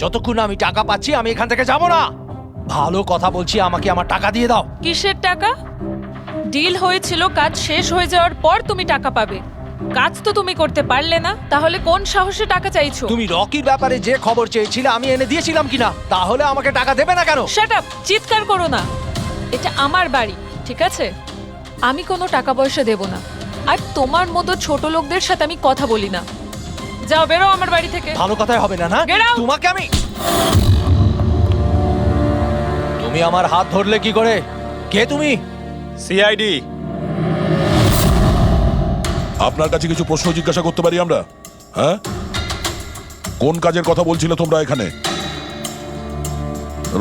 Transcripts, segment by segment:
যতক্ষণ না আমি টাকা পাচ্ছি আমি এখান থেকে যাব না। ভালো কথা বলছি, আমাকে আমার টাকা দিয়ে দাও। কিসের টাকা? ডিল হয়েছিল কাজ শেষ হয়ে যাওয়ার পর তুমি টাকা পাবে। কাজ তো তুমি করতে পারলে না, তাহলে কোন সাহসে টাকা চাইছো? তুমি রকির ব্যাপারে যে খবর চেয়েছিলে আমি এনে দিয়েছিলাম কিনা? তাহলে আমাকে টাকা দেবে না কেন? শাট আপ, চিৎকার করো না। এটা আমার বাড়ি, ঠিক আছে? আমি কোনো টাকা পয়সা দেব না, আর তোমার মতো ছোট লোকদের সাথে আমি কথা বলি না। যাও, বেরো আমার বাড়ি থেকে। ভালো কথাই হবে না, না? Get out! তোমাকে আমি... তুমি আমার হাত ধরলে কি করে? কে তুমি? সিআইডি। আপনার কাছে কিছু প্রশ্ন জিজ্ঞাসা করতে পারি আমরা? হ্যাঁ, কোন কাজের কথা বলছিলে তোমরা এখানে?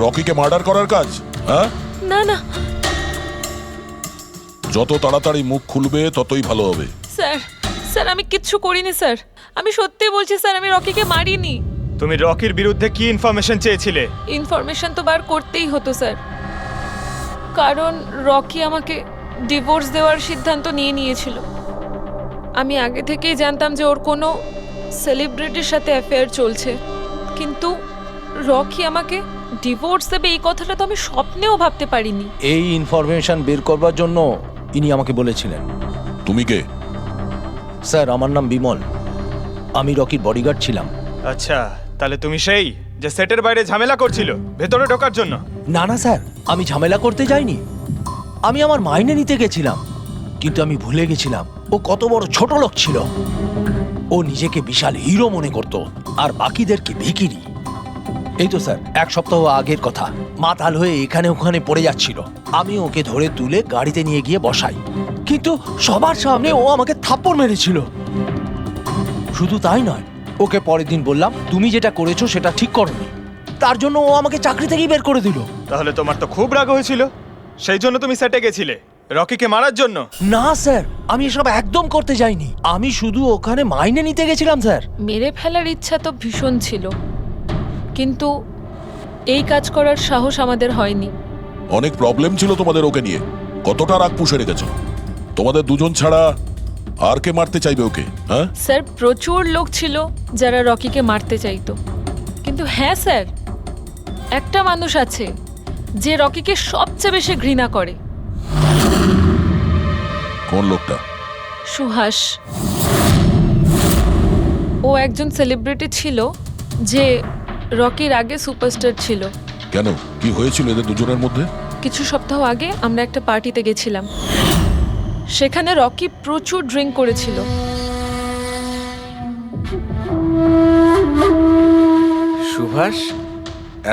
রকিকে মার্ডার করার কাজ? হ্যাঁ, না না যত তাড়াতাড়ি মুখ খুলবে ততই ভালো হবে। স্যার, স্যার আমি কিচ্ছু করিনি স্যার। আমি সত্যি বলছি স্যার, আমি রকিকে মারিনি। তুমি রকির বিরুদ্ধে কি ইনফরমেশন চেয়েছিলে? ইনফরমেশন তো বার করতেই হতো স্যার, কারণ রকি আমাকে ডিভোর্স দেওয়ার সিদ্ধান্ত নিয়েছিল। আমি আগে থেকেই জানতাম যে ওর কোনো সেলিব্রিটির সাথে অ্যাফেয়ার চলছে, কিন্তু রকি আমাকে ডিভোর্স দেবে এই কথাটা তো আমি স্বপ্নেও ভাবতে পারিনি। এই ইনফরমেশন বের করবার জন্য ইনি আমাকে বলেছিলেন। তুমি কে? স্যার, আমার নাম বিমল, আমি রকির বডিগার্ড ছিলাম। আচ্ছা, তাহলে তুমি সেই যে সেটের বাইরে ঝামেলা করছিল ভেতরে ঢোকার জন্য? না না স্যার, আমি ঝামেলা করতে যাইনি। আমি আমার মাইনে নিতে গেছিলাম, কিন্তু আমি ভুলে গেছিলাম ও কত বড় ছোট লোক ছিল। ও নিজেকে বিশাল হিরো মনে করত আর বাকিদেরকে ভিখিরি। এই তো স্যার, এক সপ্তাহ আগের কথা। মাতাল হয়ে এখানে ওখানে পড়ে যাচ্ছিল। আমি ওকে ধরে তুলে গাড়িতে নিয়ে গিয়ে বসাই, কিন্তু সবার সামনে ও আমাকে থাপ্পড় মেরেছিল। শুধু তাই নয়, ওকে পরের দিন বললাম তুমি যেটা করেছো সেটা ঠিক করোনি। তার জন্য ও আমাকে চাকরি থেকেই বের করে দিল। তাহলে তোমার তো খুব রাগ হয়েছিল, সেই জন্য তুমি সেটে গেছিলে রকিকে মারার জন্য? না স্যার, আমি এসব একদম করতে যাইনি। আমি শুধু ওখানে মাইনে নিতে গেছিলাম স্যার। মেরে ফেলার ইচ্ছা তো ভীষণ ছিল, কিন্তু এই কাজ করার সাহস আমাদের হয়নি। অনেক প্রবলেম ছিল তোমাদের ওকে নিয়ে। কতটা রাগ পুষে রেখেছো? তোমাদের দুজন ছাড়া আর কে মারতে চাইবে ওকে? হ্যাঁ, স্যার, প্রচুর লোক ছিল যারা রকিকে মারতে চাইতো, কিন্তু হ্যাঁ স্যার, একটা মানুষ আছে যে রকিকে সবচেয়ে বেশি ঘৃণা করে। কোন লোকটা? সুহাস। ও একজন সেলিব্রিটি ছিল যে রকির আগে সুপারস্টার ছিল। কেন, কি হয়েছিল এদের দুজনের মধ্যে? কিছু সপ্তাহ আগে আমরা একটা পার্টিতে গেছিলাম, সেখানে রকি প্রচুর ড্রিঙ্ক করেছিল। সুভাষ,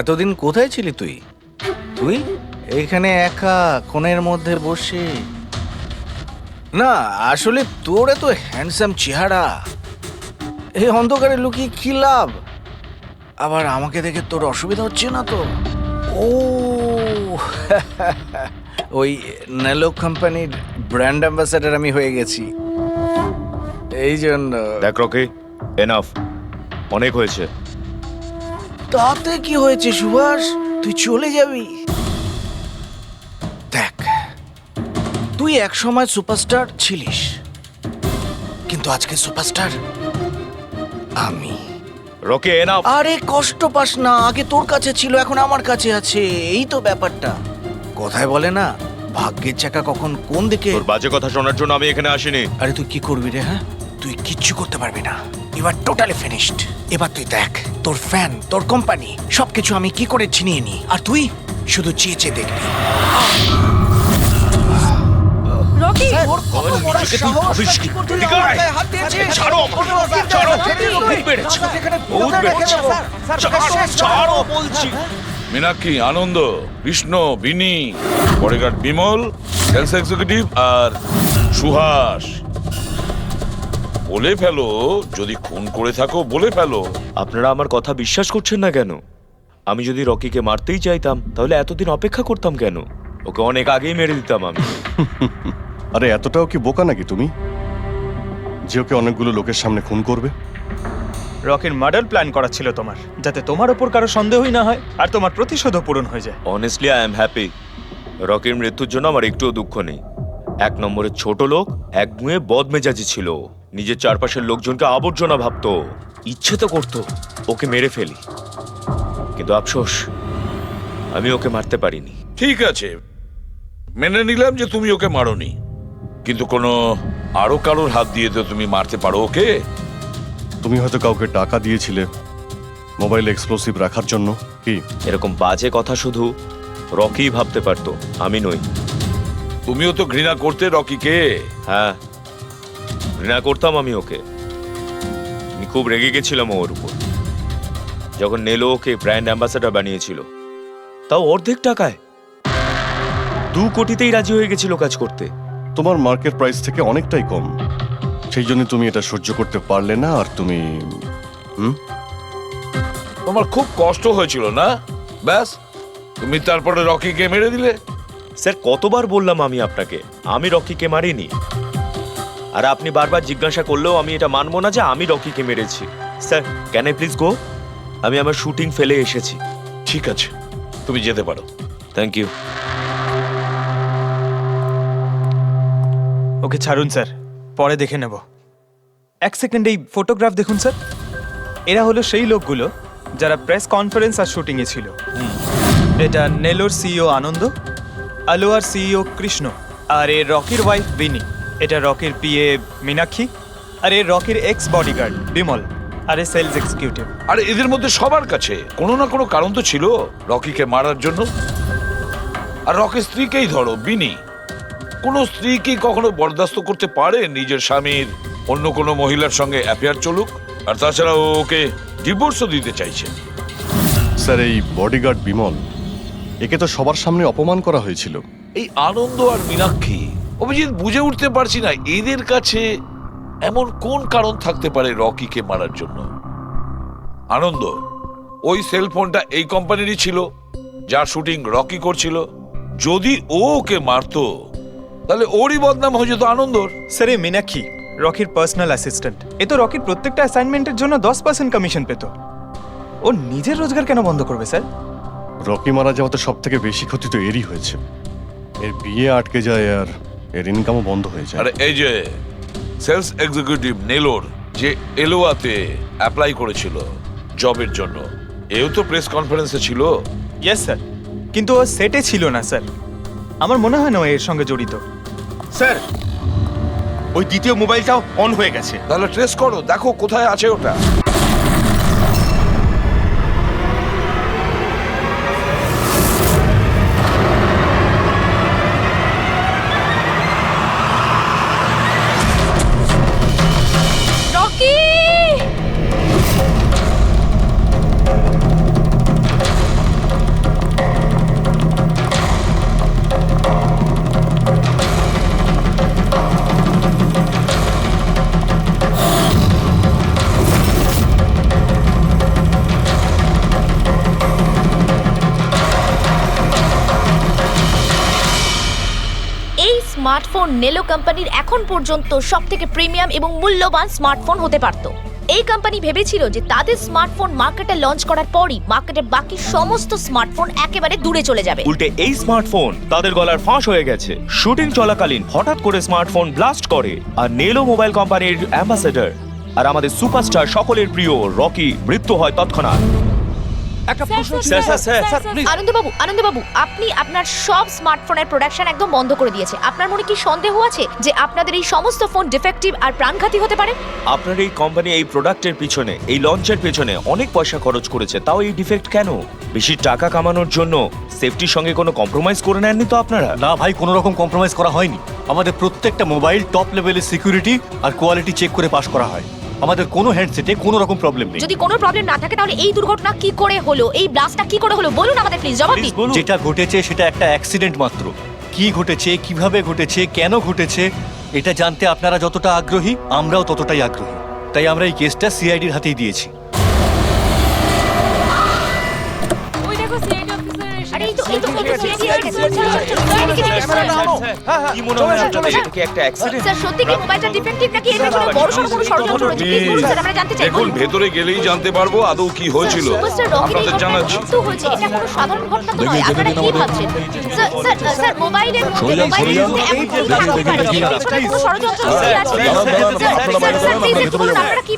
এতদিন কোথায় ছিলি তুই? তুই এইখানে একা কোণের মধ্যে বসে? না, আসলে তোর এত হ্যান্ডসাম চেহারা, এই অন্ধকারে লুকিয়ে কি লাভ? আবার আমাকে দেখে তোর অসুবিধা হচ্ছে না তো? ও ওই নেলো কোম্পানির ব্র্যান্ড অ্যাম্বাসাডার আমি হয়ে গেছি, এই জন্য। দেখ রকি, এনাফ, অনেক হয়েছে। তাতে কি হয়েছে সুভাষ? তুই চলে যাবি? দেখ, তুই এক সময় সুপারস্টার ছিলিস, কিন্তু আজকে সুপারস্টার আমি। Rocky, enough. আরে কষ্ট পাস না, আগে তোর কাছে ছিল, এখন আমার কাছে আছে, এই তো ব্যাপারটা। কথায় বলে না, ভাগ্যের চাকা কখন কোন দিকে। তোর বাজে কথা শোনার জন্য আমি এখানে আসিনি। আরে তুই কি করবি রে? হ্যাঁ, তুই কিচ্ছু করতে পারবি না। এবার টোটালি ফিনিশড। এবার তুই দেখ, তোর ফ্যান, তোর কোম্পানি সবকিছু আমি কি করে ছিনিয়ে নি, আর তুই শুধু চেয়ে চেয়ে দেখবি। রকি, ওর কত বড় সাহস! কি করতে গায়ে হাত দিয়েছে? ছাড়ো আমাকে, ছাড়ো। ভূত বেড়েছে, ভূত বেড়েছে। ছাড়ো বলছি। মীনাক্ষী, আনন্দ, কৃষ্ণ, বিনি, বডিগার্ড বিমল, সেলস এক্সিকিউটিভ আর সুহাস। বলে ফেলো, যদি খুন করে থাকো বলে ফেলো। আপনারা আমার কথা বিশ্বাস করছেন না কেন? আমি যদি রকিকে মারতেই চাইতাম তাহলে এতদিন অপেক্ষা করতাম কেন? ওকে অনেক আগেই মেরে দিতাম আমি। আরে এতটাও কি বোকা নাকি তুমি যে ওকে অনেকগুলো লোকের সামনে খুন করবে? রকির মার্ডার প্ল্যান করা ছিল তোমার, যাতে তোমার ওপর কারো সন্দেহই না হয় আর তোমার প্রতিশোধও পূরণ হয়ে যায়। Honestly I am happy. রকির মৃত্যুর জন্য আমার একটুও দুঃখ নেই। এক নম্বরের ছোট লোক, এক গুঁয়ে বদমেজাজি ছিল, নিজের চারপাশের লোকজনকে আবর্জনা ভাবতো, ইচ্ছে তো করতো ওকে মেরে ফেলি, কিন্তু আফসোস আমি ওকে মারতে পারিনি। ঠিক আছে, মেনে নিলাম যে তুমি ওকে মারোনি, কিন্তু কোনো আরো কারোর হাত দিয়ে তো তুমি মারতে পারো ওকে। তুমি হয়তো কাউকে টাকা দিয়েছিলে মোবাইলে এক্সপ্লোসিভ রাখার জন্য, কি? এরকম বাজে কথা শুধু রকি ভাবতে পারতো, আমি নই। তুমিও তো ঘৃণা করতে রকিকে। হ্যাঁ, ঘৃণা করতাম আমি ওকে। আমি খুব রেগে গেছিলাম ওর উপর যখন নেলো ওকে ব্র্যান্ড অ্যাম্বাসেডর বানিয়েছিল, তাও অর্ধেক টাকায়। 2 কোটিতেই রাজি হয়ে গেছিল কাজ করতে। তোমার মার্কেট প্রাইস থেকে অনেকটাই কম, সেই জন্য তুমি এটা সহ্য করতে পারলে না। আর তুমি তোমার খুব কষ্ট হয়েছিল না? ব্যাস, তুমি তারপরে রকিকে মেরে দিলে। স্যার, কতবার বললাম আমি আপনাকে আমি রকিকে মারিনি, আর আপনি বারবার জিজ্ঞাসা করলেও আমি এটা মানবো না যে আমি রকিকে মেরেছি। Sir, can I please go? আমি আমার শুটিং ফেলে এসেছি। ঠিক আছে, তুমি যেতে পারো। Thank you. ওকে ছাড়ুন স্যার, পরে দেখে নেব। 1 সেকেন্ড এই ফটোগ্রাফ দেখুন স্যার। এরা হলো সেই লোকগুলো যারা প্রেস কনফারেন্স আর শুটিংয়ে ছিল। এটা নেলোর সিইও আনন্দ, আলোয়ার সিইও কৃষ্ণ, আর এ রকির ওয়াইফ বিনি। এটা রকির পিএ মীনাক্ষী, আর এ রকির এক্স বডিগার্ড বিমল, আর এ সেলস এক্সিকিউটিভ। আর এদের মধ্যে সবার কাছে কোনো না কোনো কারণ তো ছিল রকিকে মারার জন্য। আর রকির স্ত্রীকেই ধরো, বিনি। কোনো স্ত্রী কি কখনো বরদাস্ত করতে পারে নিজের স্বামীর অন্য কোনো মহিলার সঙ্গে অ্যাফেয়ার চলুক? আর তাছাড়া ও ওকে ডিভোর্সও দিতে চাইছে। স্যার, এই বডিগার্ড বিমল, একে তো সবার সামনে অপমান করা হয়েছিল। এই আনন্দ আর মীনাক্ষী, অভিজিৎ বুঝে উঠতে পারছি না এদের কাছে এমন কোন কারণ থাকতে পারে রকিকে মারার জন্য। আনন্দ, ওই সেলফোনটা এই কোম্পানিরই ছিল যার শুটিং রকি করছিল। যদি ও ওকে মারতো তাহলে ওরই বদনাম হয়ে যেত আনন্দর। স্যার, এই মীনাক্ষী রকির পার্সোনাল অ্যাসিস্ট্যান্ট। এ তো রকির প্রত্যেকটা অ্যাসাইনমেন্টের জন্য 10% কমিশন পেত। ও নিজের রোজগার কেন বন্ধ করবে স্যার? রকি মারা যাওয়াতে সব থেকে বেশি ক্ষতি তো এরই হয়েছে। এর বিয়ে আটকে যায় আর এর ইনকামও বন্ধ হয়ে যায়। আরে এই যে সেলস এক্সিকিউটিভ নেলোর যে এলোয়াতে অ্যাপ্লাই করেছিল জবের জন্য, এও তো প্রেস কনফারেন্সে ছিল। ইয়েস স্যার, কিন্তু ও সেটে ছিল না স্যার। আমার মনে হয় না ও এর সঙ্গে জড়িত। স্যার, ওই দ্বিতীয় মোবাইলটাও অন হয়ে গেছে। তাহলে ট্রেস করো, দেখো কোথায় আছে ওটা। রকি! এই স্মার্টফোন নেলো কোম্পানির এখন পর্যন্ত সবথেকে প্রিমিয়াম এবং মূল্যবান স্মার্টফোন হতে পারত। এই কোম্পানি ভেবেছিল যে তাদের স্মার্টফোন মার্কেটে লঞ্চ করার পরই মার্কেটের বাকি সমস্ত স্মার্টফোন একেবারে দূরে চলে যাবে। উল্টে এই স্মার্টফোন তাদের গলার ফাঁস হয়ে গেছে। শুটিং চলাকালীন হঠাৎ করে স্মার্টফোন ব্লাস্ট করে, আর নেলো মোবাইল কোম্পানির অ্যাম্বাসেডর আর আমাদের সুপারস্টার সকলের প্রিয় রকি মৃত্যু হয় তৎক্ষণাৎ। আনন্দবাবু, আপনি আপনার সব স্মার্টফোনের প্রোডাকশন একদম বন্ধ করে দিয়েছে। আপনার মনে কি সন্দেহ আছে যে আপনাদের এই সমস্ত ফোন ডিফেক্টিভ আর প্রাণঘাতী হতে পারে? আপনার এই কোম্পানি এই প্রোডাক্টের পিছনে, এই লঞ্চের পিছনে অনেক পয়সা খরচ করেছে, তাও এই ডিফেক্ট কেন? বেশি টাকা কামানোর জন্য সেফটির সঙ্গে কোনো কম্প্রোমাইজ করে নেননি তো আপনারা? না ভাই, কোনো রকম কম্প্রোমাইজ করা হয়নি। আমাদের প্রত্যেকটা মোবাইল টপ লেভেলের সিকিউরিটি আর কোয়ালিটি চেক করে পাস করা হয়। আমাদের কোনো হ্যান্ডসেটে কোনো রকম প্রবলেম নেই। যদি কোনো প্রবলেম না থাকে তাহলে এই দুর্ঘটনা কি করে হলো, এই ব্লাস্টটা কি করে হলো বলুন আমাদের প্লিজ, জবাব দিন। যেটা ঘটেছে সেটা একটা অ্যাক্সিডেন্ট মাত্র। কি ঘটেছে, কিভাবে ঘটেছে, কেন ঘটেছে এটা জানতে আপনারা যতটা আগ্রহী আমরাও ততটাই আগ্রহী। তাই আমরা এই কেসটা সিআইডির হাতেই দিয়েছি। ওই দেখো সিআইডি অফিসার এসে আরে এই তো CID কি মনে হয় আপনাদের এটা কি একটা অ্যাক্সিডেন্ট? স্যার, সত্যি কি মোবাইলটা ডিফেক্টিভ নাকি এর পেছনে বড়সড় কোনো ষড়যন্ত্র রয়েছে? প্লিজ বলুন স্যার, আমরা জানতে চাই। দেখুন, ভেতরে গেলেই জানতে পারবো আদৌ কি হয়েছিল। সুপারস্টার রকির এই আপনাদের ঘটনায় জানাচ্ছি। মৃত্যু হয়েছে, এটা কোনো সাধারণ ঘটনা তো নয়। আপনারা কি ভাবছেন? স্যার, মোবাইলের মধ্যে এমন কিছু থাকতে পারে এর পেছনে কোনো ষড়যন্ত্র লুকিয়ে আছে। স্যার, প্লিজ একটু বলুন আপনারা কি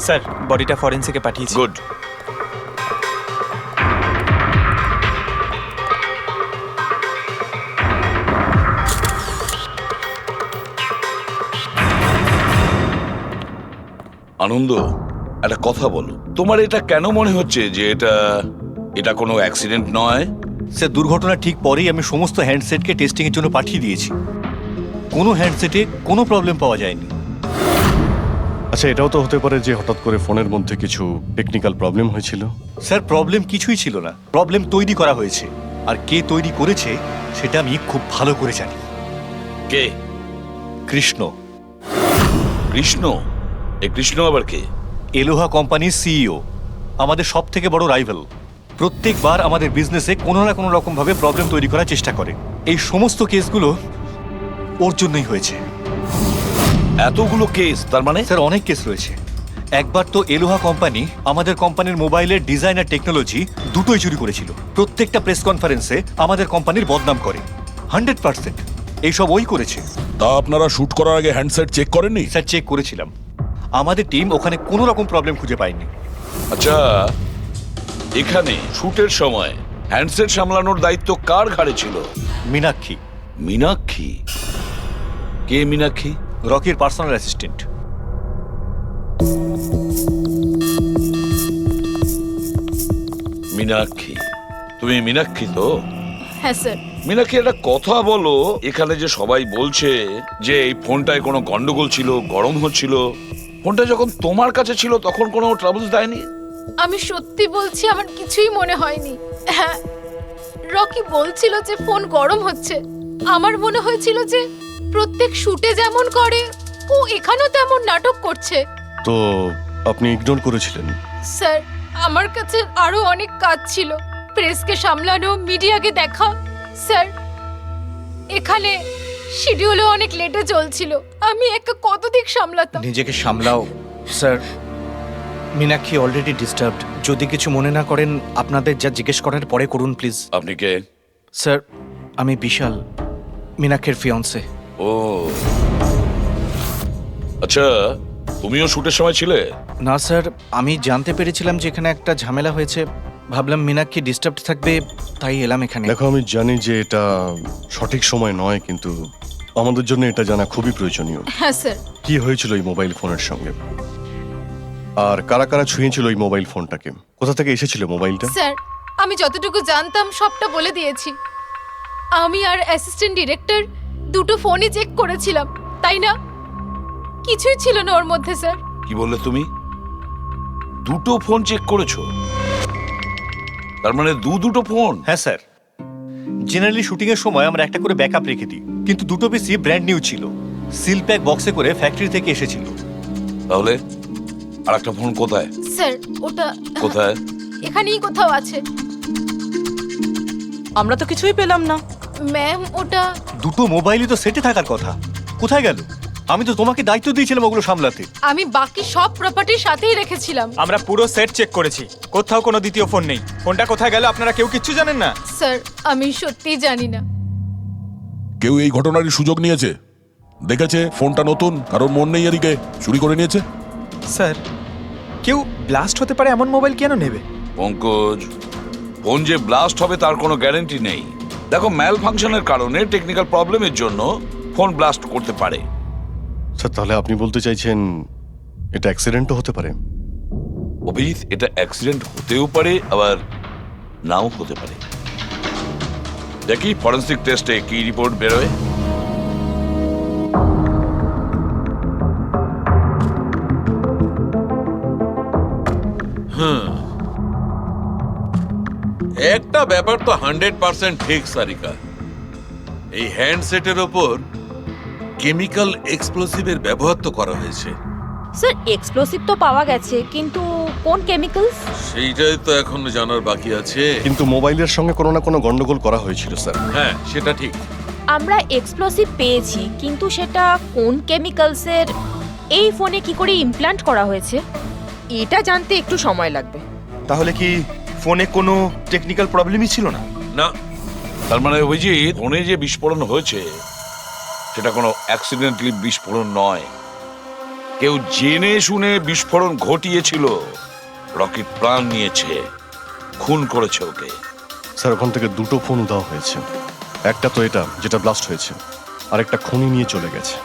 স্যার বডিটা ফরেন্সিকে পাঠিয়েছি। গুড। আনন্দ, একটা কথা বলো, তোমার এটা কেন মনে হচ্ছে যে এটা কোনো অ্যাক্সিডেন্ট নয়? স্যার দুর্ঘটনার ঠিক পরেই আমি সমস্ত হ্যান্ডসেটকে টেস্টিংয়ের জন্য পাঠিয়ে দিয়েছি। কোনো হ্যান্ডসেটে কোনো প্রবলেম পাওয়া যায়নি। আচ্ছা, এটাও তো হতে পারে যে হঠাৎ করে ফোনের মধ্যে কিছু টেকনিক্যাল প্রবলেম হয়েছিল। স্যার প্রবলেম কিছুই ছিল না, প্রবলেম তৈরি করা হয়েছে। আর কে তৈরি করেছে সেটা আমি খুব ভালো করে জানি। কে? কৃষ্ণ। কৃষ্ণ? এ কৃষ্ণ আবার কে? এলোহা কোম্পানির সিইও, আমাদের সব থেকে বড় রাইভাল। প্রত্যেকবার আমাদের বিজনেসে কোনো না কোনো রকম ভাবে প্রবলেম তৈরি করার চেষ্টা করে। এই সমস্ত কেসগুলো ওর জন্যই হয়েছে। এতগুলো কেস? তার মানে স্যার অনেক কেস রয়েছে। একবার তো এলোহা কোম্পানি আমাদের কোম্পানির মোবাইলের ডিজাইন আর টেকনোলজি দুটোই চুরি করেছিল। প্রত্যেকটা প্রেস কনফারেন্সে আমাদের কোম্পানির বদনাম করে। 100% এইসব ওই করেছে। তা আপনারা শুট করার আগে হ্যান্ডসেট চেক করেননি? স্যার চেক করেছিলাম, আমাদের টিম ওখানে কোনো রকম প্রবলেম খুঁজে পায়নি। আচ্ছা, এখানে শুটের সময় হ্যান্ডসেট সামলানোর দায়িত্ব কার ঘাড়ে ছিল? মীনাক্ষী। মীনাক্ষী? কে মীনাক্ষী? রকির পার্সোনাল অ্যাসিস্ট্যান্ট। মীনাক্ষী? তুমি মীনাক্ষী তো? হ্যাঁ স্যার। মীনাক্ষী, একটা কথা বলো, এখানে যে সবাই বলছে যে এই ফোনটায় কোনো গন্ডগোল ছিল, গরম হচ্ছিল, ফোনটা যখন তোমার কাছে ছিল তখন কোনো ট্রাবলস দেয়নি? আমি সত্যি বলছি, আমার কিছুই মনে হয়নি। হ্যাঁ, রকি বলছিল যে ফোন গরম হচ্ছে। আমার মনে হয়েছিল যে প্রত্যেক শুটে যেমন করে ও এখানেও তেমন নাটক করছে। তো আপনি ইগনোর করেছিলেন? স্যার, আমার কাছে আরো অনেক কাজ ছিল, প্রেসকে সামলানো, মিডিয়াকে দেখা। স্যার, এখানে শিডিউলও অনেক লেটে চলছিল, আমি একা কত দিক সামলাতাম। নিজেকে সামলাও স্যার। Meenakshi already disturbed. যদি কিছু মনে না করেন, আপনাদের যা জিজ্ঞেস করার পরে করুন প্লিজ। আপনি কে? স্যার, আমি বিশাল, মীনাক্ষীর ফিয়ন্সে। ও আচ্ছা, তুমিও শুটের সময় ছিলে? না স্যার, আমি জানতে পেরেছিলাম যে এখানে একটা ঝামেলা হয়েছে, ভাবলাম মীনাক্ষী ডিস্টার্বড থাকবে, তাই এলাম এখানে। দেখো, আমি জানি যে এটা সঠিক সময় নয়, কিন্তু আমাদের জন্য এটা জানা খুবই প্রয়োজনীয়। হ্যাঁ স্যার। কি হয়েছিল এই মোবাইল ফোনের সঙ্গে, আর কারা কারা ছুঁয়েছিল এই মোবাইল ফোনটাকে, কোথা থেকে এসেছিল মোবাইলটা? স্যার, আমি যতটুকু জানতাম সবটা বলে দিয়েছি। আমি আর অ্যাসিস্ট্যান্ট ডিরেক্টর দুটো ফোনই চেক করেছিলাম, তাই না? কিছুই ছিল না ওর মধ্যে স্যার। কি বললে তুমি? দুটো ফোন চেক করেছো? তার মানে দুটো ফোন? হ্যাঁ স্যার, জেনারেলি শুটিং এর সময় আমরা একটা করে ব্যাকআপ রেখে দিই, কিন্তু দুটো পিসই ব্র্যান্ড নিউ ছিল, সিল প্যাক বক্সে করে ফ্যাক্টরি থেকে এসেছিল। তাহলে আরেকটা ফোন কোথায়? স্যার, ওটা কোথায়? এখানেই কোথাও আছে। আমরা তো কিছুই পেলাম না। ম্যাম, ওটা দুটো মোবাইলই তো সেটে থাকার কথা, কোথায় গেল? আমি তো তোমাকে দায়িত্ব দিয়েছিলাম ওগুলো সামলাতে। আমি বাকি সব প্রপার্টির সাথেই রেখেছিলাম। আমরা পুরো সেট চেক করেছি, কোথাও কোনো দ্বিতীয় ফোন নেই। ফোনটা কোথায় গেল আপনারা কেউ কিচ্ছু জানেন না? স্যার, আমি সত্যিই জানি না। কেউ এই ঘটনারই সুযোগ নিয়েছে? দেখেছে ফোনটা নতুন, কারোর মন নেই এদিকে, চুরি করে নিয়েছে? স্যার, কেউ ব্লাস্ট হতে পারে এমন মোবাইল কেন নেবে? পঙ্কজ, ফোন যে ব্লাস্ট হবে তার কোনো গ্যারান্টি নেই। দেখো, ম্যাল ফাংশনের কারণে, টেকনিক্যাল প্রবলেমের জন্য ফোন ব্লাস্ট করতে পারে। স্যার, তাহলে আপনি বলতে চাইছেন এটা অ্যাক্সিডেন্টও হতে পারে? অভিজিৎ, এটা অ্যাক্সিডেন্ট হতেও পারে, আবার নাও হতে পারে। দেখি ফরেন্সিক টেস্টে কি রিপোর্ট বেরোয়। একটা ব্যাপার তো 100% ঠিক সারিকা, এই হ্যান্ডসেটের ওপর কেমিক্যাল এক্সপ্লোসিভের ব্যবহার তো করা হয়েছে। স্যার, এক্সপ্লোসিভ তো পাওয়া গেছে, কিন্তু কোন কেমিক্যালস সেইটাই তো এখন জানার বাকি আছে। কিন্তু মোবাইলের সঙ্গে কোনো না কোনো গন্ডগোল করা হয়েছিল স্যার। হ্যাঁ, সেটা ঠিক। আমরা এক্সপ্লোসিভ পেয়েছি, কিন্তু সেটা কোন কেমিক্যালসের, এই ফোনে কি করে ইমপ্ল্যান্ট করা হয়েছে, এটা জানতে একটু সময় লাগবে। তাহলে কি ফোনে কোনো টেকনিক্যাল প্রবলেমই ছিল না? না, তার মানে অভিজিৎ, ফোনে যে বিস্ফোরণ হয়েছে সেটা কোনো অ্যাক্সিডেন্টালি বিস্ফোরণ নয়, কেউ জেনে শুনে বিস্ফোরণ ঘটিয়েছিল, রকির প্রাণ নিয়েছে, খুন করেছে ওকে। স্যার ওখান থেকে দুটো ফোন দেওয়া হয়েছে। একটা তো এটা যেটা ব্লাস্ট হয়েছে, আর একটা খুনি নিয়ে চলে গেছে।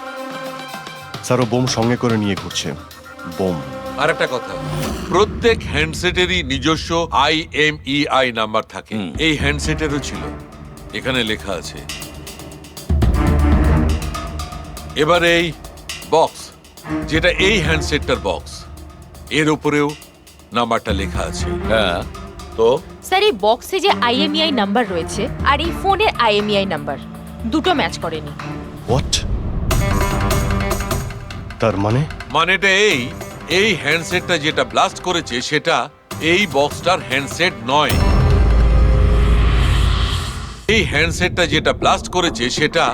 স্যার ও বোম সঙ্গে করে নিয়ে ঘুরছে। বোম। আর একটা কথা, প্রত্যেক হ্যান্ডসেটেরই নিজস্ব IMEI নাম্বার থাকে। এই হ্যান্ডসেটেরও ছিল, এখানে লেখা আছে। এবার এই বক্স, যেটা এই হ্যান্ডসেটটার বক্স, এর উপরেও নাম্বারটা লেখা আছে। হ্যাঁ, তো স্যার এই বক্সে যে IMEI নাম্বার রয়েছে আর এই ফোনের IMEI নাম্বার দুটো ম্যাচ করেনি। হোয়াট? তার মানে? মানেটা এই হ্যান্ডসেটটা যেটা ব্লাস্ট করেছে সেটা এই বক্সটার হ্যান্ডসেট নয়। এই হ্যান্ডসেটটা যেটা ব্লাস্ট করেছে সেটা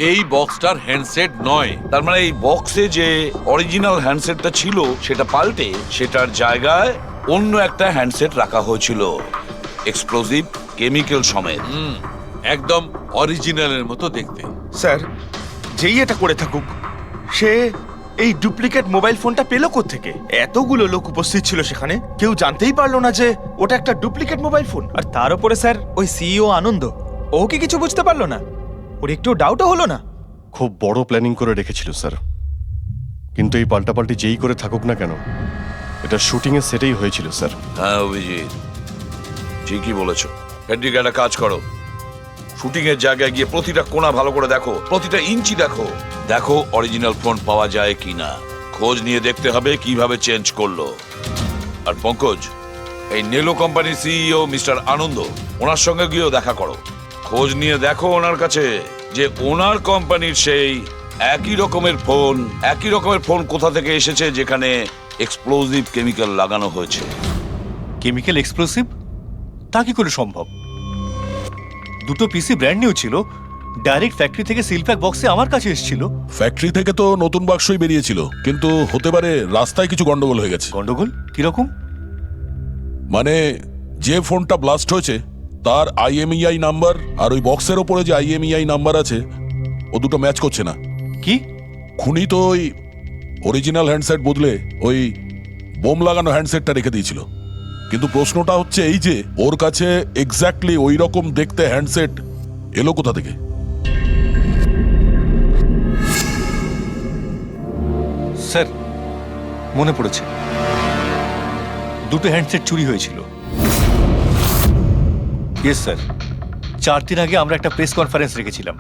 এই বক্সটার হ্যান্ডসেট নয়। তার মানে এই বক্সে যে অরিজিনাল হ্যান্ডসেটটা ছিল সেটা পাল্টে সেটার জায়গায় অন্য একটা হ্যান্ডসেট রাখা হয়েছিল, এক্সপ্লোসিভ কেমিক্যাল সমেত। একদম অরিজিনালের মতো দেখতে। স্যার, যেই এটা করে থাকুক, সে এই ডুপ্লিকেট মোবাইল ফোনটা পেল কোত্থেকে? এতগুলো লোক উপস্থিত ছিল সেখানে, কেউ জানতেই পারলো না যে ওটা একটা ডুপ্লিকেট মোবাইল ফোন। আর তার উপরে স্যার ওই সিইও আনন্দ, ও কি কিছু বুঝতে পারলো না? ওর একটু ডাউটও হলো না? খুব বড় প্ল্যানিং করে রেখেছিল স্যার। কিন্তু এই পাল্টাপাল্টি যেই করে থাকুক না কেন, এটা শুটিং এর সেটেই হয়েছিল স্যার। হ্যাঁ অভিজিৎ, ঠিকই বলেছ। ফেডরিক, একটা কাজ করো, শুটিং এর জায়গায় গিয়ে প্রতিটা কোণা ভালো করে দেখো, প্রতিটা ইঞ্চি দেখো, দেখো অরিজিনাল ফোন পাওয়া যায় কিনা। খোঁজ নিয়ে দেখতে হবে কিভাবে চেঞ্জ করলো। আর পঙ্কজ, এই নেলো কোম্পানির সিইও মিস্টার আনন্দ, ওনার সঙ্গে গিয়েও দেখা করো। খোঁজ নিয়ে দেখো ওনার কাছে যে ওনার কোম্পানির সেই একই রকমের ফোন কোথা থেকে এসেছে যেখানে এক্সপ্লোসিভ কেমিক্যাল লাগানো হয়েছে। Chemical explosive? তা কি করে সম্ভব? দুটো পিসি ব্র্যান্ড নিউ ছিল, ডাইরেক্ট ফ্যাক্টরি থেকে সিলপ্যাক বক্সে আমার কাছে এসেছিল। ফ্যাক্টরি থেকে তো নতুন বাক্সই বেরিয়েছিল, কিন্তু হতে পারে রাস্তায় কিছু গন্ডগোল হয়ে গেছে। গন্ডগোল কিরকম? মানে যে ফোনটা ব্লাস্ট হয়েছে তার IMEI নাম্বার আর ওই বক্সের ওপরে যে IMEI নাম্বার আছে ও দুটো ম্যাচ করছে না। কি? খুনি তো ওই অরিজিনাল হ্যান্ডসেট বদলে ওই বোম লাগানো হ্যান্ডসেটটা রেখে দিয়েছিল। কিন্তু প্রশ্নটা হচ্ছে এই যে ওর কাছে এক্স্যাক্টলি ওই রকম দেখতে হ্যান্ডসেট এলো কোথা থেকে? স্যার মনে পড়েছে, দুটো হ্যান্ডসেট চুরি হয়েছিল। ইয়েস স্যার, 4 দিন আগে আমরা একটা প্রেস কনফারেন্স রেখেছিলাম,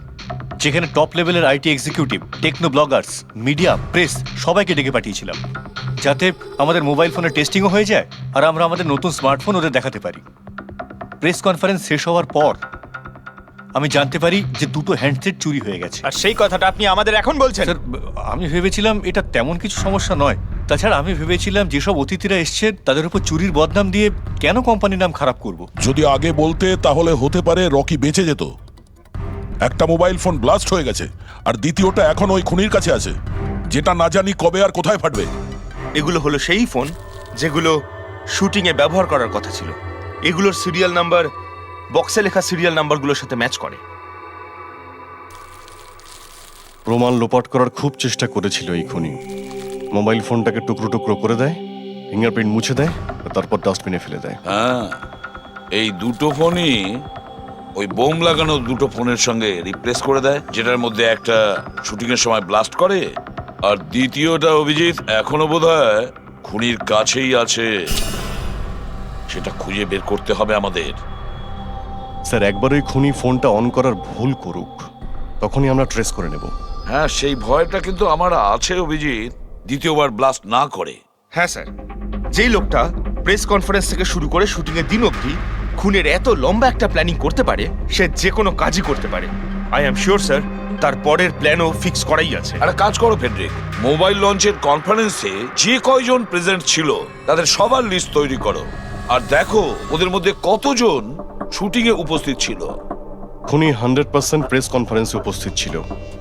যেখানে টপ লেভেলের IT executive, techno bloggers, media, press সবাইকে ডেকে পাঠিয়েছিলাম, যাতে আমাদের মোবাইল ফোনের টেস্টিংও হয়ে যায় আর আমরা আমাদের নতুন স্মার্টফোন ওদের দেখাতে পারি। প্রেস কনফারেন্স শেষ হওয়ার পর আমি জানতে পারি যে দুটো হ্যান্ডসেট চুরি হয়ে গেছে। আর সেই কথাটা আপনি আমাদের এখন বলছেন? স্যার, আমি ভেবেছিলাম এটা তেমন কিছু সমস্যা নয়। তাছাড়া আমি ভেবেছিলাম যেসব অতিথিরা এসছেন তাদের উপর চুরির বদনাম দিয়ে কেন কোম্পানির নাম খারাপ করব। যদি আগে বলতে তাহলে হতে পারে রকি বেঁচে যেত। একটা মোবাইল ফোন ব্লাস্ট হয়ে গেছে আর দ্বিতীয়টা এখন ওই খুনির কাছে আছে, যেটা না জানি কবে আর কোথায় ফাটবে। এগুলো হলো সেই ফোন যেগুলো শুটিং এ ব্যবহার করার কথা ছিল। এগুলোর সিরিয়াল নাম্বার বক্সে লেখা সিরিয়াল নাম্বারগুলোর সাথে ম্যাচ করে। প্রমাণ লোপাট করার খুব চেষ্টা করেছিল এই খুনি। মোবাইল ফোনটাকে টুকরো টুকরো করে দেয়, ফিঙ্গারপ্রিন্ট মুছে দেয়, আর তারপর ডাস্টবিনে ফেলে দেয়। হ্যাঁ, এই দুটো ফোনই ওই বোম লাগানো দুটো ফোনের সঙ্গে রিপ্লেস করে দেয়, যেটার মধ্যে একটা শুটিং এর সময় ব্লাস্ট করে আর দ্বিতীয়টা অভিজিৎ এখনো বোধহয় খুনির কাছেই আছে। সেটা খুঁজে বের করতে হবে আমাদের। স্যার একবার ওই খুনি ফোনটা অন করার ভুল করুক, তখনই আমরা ট্রেস করে নেব। হ্যাঁ, সেই ভয়টা কিন্তু আমার আছে অভিজিৎ, দ্বিতীয়বার ব্লাস্ট না করে। হ্যাঁ স্যার, যেই লোকটা প্রেস কনফারেন্স থেকে শুরু করে শুটিং এর দিন অবধি খুনের এত লম্বা একটা প্ল্যানিং করতে পারে, সে যে কোনো কাজই করতে পারে। আই এম শিওর স্যার, তার পরের প্ল্যানও ফিক্স করাই আছে। একটা কাজ করো ফেডরিক, মোবাইল লঞ্চের কনফারেন্সে যে কয়জন প্রেজেন্ট ছিল তাদের সবার লিস্ট তৈরি করো আর দেখো ওদের মধ্যে কতজন শুটিং এ উপস্থিত ছিল। খুনি 100% প্রেস কনফারেন্সে উপস্থিত ছিল।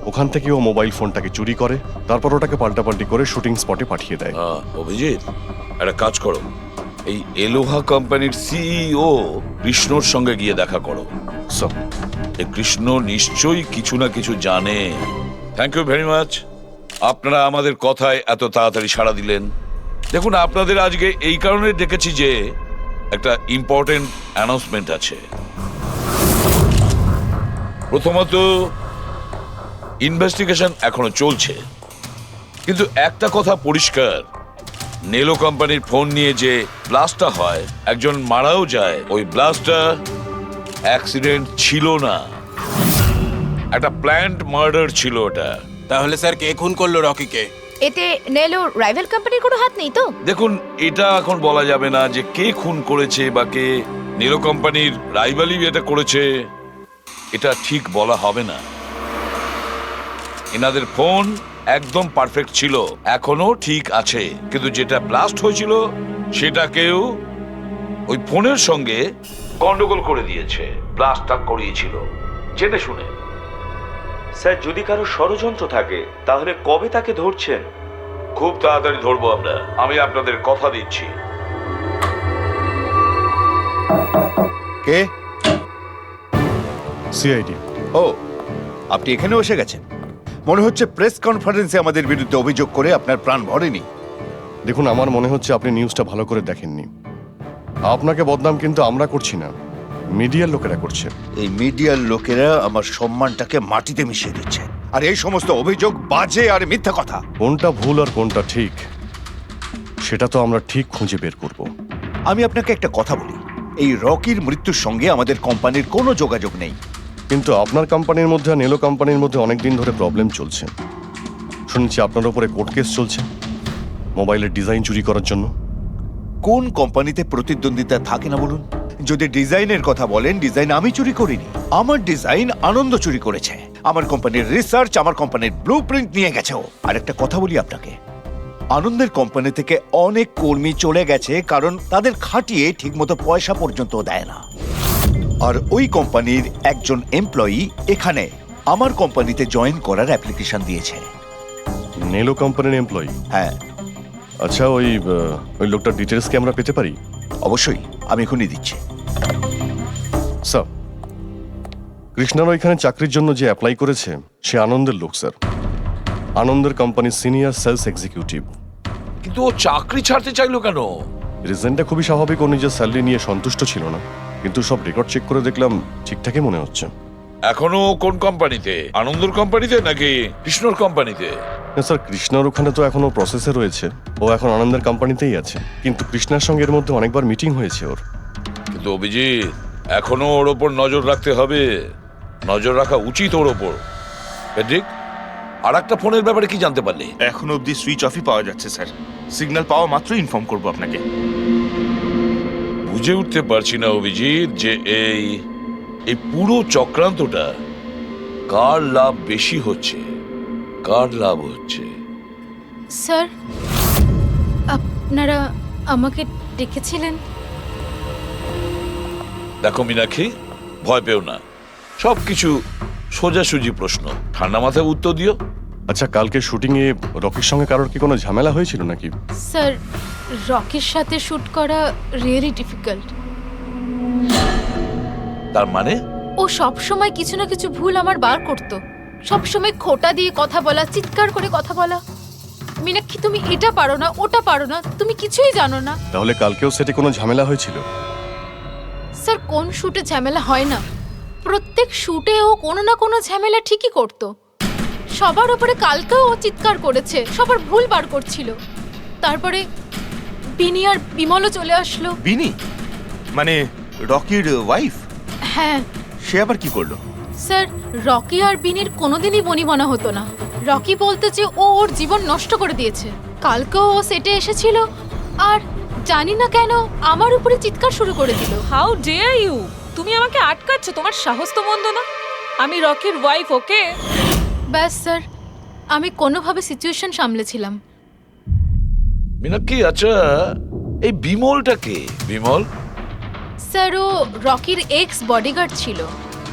ওখান থেকে ও মোবাইল ফোনটাকে চুরি করে, তারপর ওটাকে পাল্টাপাল্টি করে শুটিং স্পটে পাঠিয়ে দেয়। অভিজিৎ, একটা কাজ করো, এই এলোহা কোম্পানির সিইও কৃষ্ণর সঙ্গে গিয়ে দেখা করো। এই কৃষ্ণ নিশ্চয়ই কিছু না কিছু জানে। Thank you very much. আপনারা আমাদের কথায় এত তাড়াতাড়ি সাড়া দিলেন। দেখুন, আপনাদের আজকে এই কারণে ডেকেছি যে একটা ইম্পর্টেন্ট অ্যানাউন্সমেন্ট আছে। প্রথমত, ইনভেস্টিগেশন এখনো চলছে, কিন্তু একটা কথা পরিষ্কার, নেলো কোম্পানির ফোন নিয়ে যে ব্লাস্টটা হয়, একজন মারাও যায়, ওই ব্লাস্টটা অ্যাক্সিডেন্ট ছিল না, একটা প্ল্যান্ড মার্ডার ছিল ওটা। তাহলে স্যার কে খুন করলো রকিকে? এতে নেলো রাইভাল কোম্পানির কোনো হাত নেই তো? দেখুন, এটা এখন বলা যাবে না যে কে খুন করেছে বা কে নেলো কোম্পানির রাইভালি এটা করেছে, এটা ঠিক বলা হবে না। এনাদের ফোন একদম পারফেক্ট ছিল, এখনো ঠিক আছে, কিন্তু যেটা ব্লাস্ট হয়েছিল সেটা কেউ ওই ফোনের সঙ্গে গন্ডগোল করে দিয়েছে, ব্লাস্টটা করিয়েছিল জেনে শুনে। স্যার, যদি কারো ষড়যন্ত্র থাকে তাহলে কবে তাকে ধরছেন? খুব তাড়াতাড়ি ধরবো আমরা, আমি আপনাদের কথা দিচ্ছি। কে? সিআইডি। ও, আপনি এখানে এসে গেছেন। মনে হচ্ছে প্রেস কনফারেন্সে আমাদের বিরুদ্ধে অভিযোগ করে আপনার প্রাণ ভরেনি। দেখুন, আমার মনে হচ্ছে আপনি নিউজটা ভালো করে দেখেননি। আপনাকে বদনাম কিন্তু আমরা করছি না, মিডিয়ার লোকেরা করছে। এই মিডিয়ার লোকেরা আমার সম্মানটাকে মাটিতে মিশিয়ে দিচ্ছে, আর এই সমস্ত অভিযোগ বাজে আর মিথ্যা কথা। কোনটা ভুল আর কোনটা ঠিক সেটা তো আমরা ঠিক খুঁজে বের করব। আমি আপনাকে একটা কথা বলি, এই রকির মৃত্যুর সঙ্গে আমাদের কোম্পানির কোনো যোগাযোগ নেই। কিন্তু আপনার কোম্পানির মধ্যে আর নেলো কোম্পানির মধ্যে অনেক দিন ধরে প্রবলেম চলছে। শুনছি আপনার উপরে কোর্ট কেস চলছে মোবাইলের ডিজাইন চুরি করার জন্য। কোন কোম্পানিতে প্রতিদ্বন্দ্বিতা থাকে না বলুন? যদি ডিজাইনের কথা বলেন, ডিজাইন আমি চুরি করিনি, আমার ডিজাইন আনন্দ চুরি করেছে। আমার কোম্পানির রিসার্চ, আমার কোম্পানির ব্লুপ্রিন্ট নিয়ে গেছে ও। আর একটা কথা বলি আপনাকে, আনন্দের কোম্পানি থেকে অনেক কর্মী চলে গেছে কারণ তাদের খাটিয়ে ঠিকমতো পয়সা পর্যন্ত দেয় না। আর ওই কোম্পানির একজন এমপ্লয়ি এখানে আমার কোম্পানিতে জয়েন করার অ্যাপ্লিকেশন দিয়েছে। নেলো কোম্পানির এমপ্লয়ি? হ্যাঁ। আচ্ছা, ওই লোকটার ডিটেলস কি আমরা পেতে পারি? অবশ্যই, আমি এখনই দিচ্ছি। স্যার, কৃষ্ণার ওইখানে চাকরির জন্য যে অ্যাপ্লাই করেছে সে আনন্দের লোক স্যার, আনন্দের কোম্পানির সিনিয়র সেলস এক্সিকিউটিভ। কিন্তু ও চাকরি ছাড়তে চাইলো কেন? রিজনটা খুবই স্বাভাবিক, ও নিজের স্যালারি নিয়ে সন্তুষ্ট ছিল না, কিন্তু সব রেকর্ড চেক করে দেখলাম ঠিকঠাকই মনে হচ্ছে। এখনো কোন কোম্পানিতে? আনন্দর কোম্পানিতে নাকি কৃষ্ণর কোম্পানিতে? না স্যার, কৃষ্ণার ওখানে তো এখনো প্রসেসে রয়েছে, ও এখন আনন্দের কোম্পানিতেই আছে, কিন্তু কৃষ্ণার সঙ্গে এর মধ্যে অনেকবার মিটিং হয়েছে ওর। কিন্তু অভিজিৎ, এখনো ওর ওপর নজর রাখতে হবে, নজর রাখা উচিত ওর ওপর। পেড্রিক, আর একটা ফোনের ব্যাপারে কি জানতে পারলি? এখন অবধি সুইচ অফই পাওয়া যাচ্ছে স্যার, সিগন্যাল পাওয়া মাত্রই ইনফর্ম করবো আপনাকে। বুঝে উঠতে পারছি না অভিজিৎ যে এই পুরো চক্রান্তটা কার লাভ বেশি হচ্ছে, কার লাভ হচ্ছে। স্যার, আপনারা আমাকে ডেকেছিলেন? দেখো মীনাক্ষী, ভয় পেও না, সবকিছু সোজাসুজি প্রশ্ন, ঠান্ডা মাথায় উত্তর দিও। আচ্ছা, কালকে শুটিং এ রকির সঙ্গে কারোর কি কোনো ঝামেলা হয়েছিল নাকি? স্যার, রকির সাথে শুট করা রিয়েলি ডিফিকাল্ট। তার মানে? ও সব সময় কিছু না কিছু ভুল আমার বার করতো, সব সময় খোটা দিয়ে কথা বলা, চিৎকার করে কথা বলা। মীনাক্ষী, তুমি এটা পারো না, ওটা পারো না, তুমি কিছুই জানো না। তাহলে কালকেও সেটে কোনো ঝামেলা হয়েছিল? স্যার, কোন শুটে ঝামেলা হয় না? প্রত্যেক শুটে ও কোনো না কোনো ঝামেলা ঠিকই করতো। সবার উপরে কালকেও ও চিৎকার করেছে, সবার ভুল বার করছিল। তারপরে বিনি আর বিমলও চলে আসলো। বিনি মানে রকির ওয়াইফ? হ্যাঁ। সে আবার কি করলো? স্যার, রকি আর বিনির কোনোদিনই বনিবনা হতো না। রকি বলতে যে ও ওর জীবন নষ্ট করে দিয়েছে। কালকেও ও সেটে এসেছিল আর জানি না কেন আমার উপরে চিৎকার শুরু করে দিল। How dare you! তুমি আমাকে আটকাচ্ছ, তোমার সাহস তো মন্দ না। আমি রকির ওয়াইফ, ওকে? ব্যাস স্যার, আমি কোনোভাবে সিচুয়েশন সামলেছিলাম। মীনাক্ষী, আচ্ছা এই বিমলটা কে? বিমল? স্যার, ও রকির এক্স বডিগার্ড ছিল।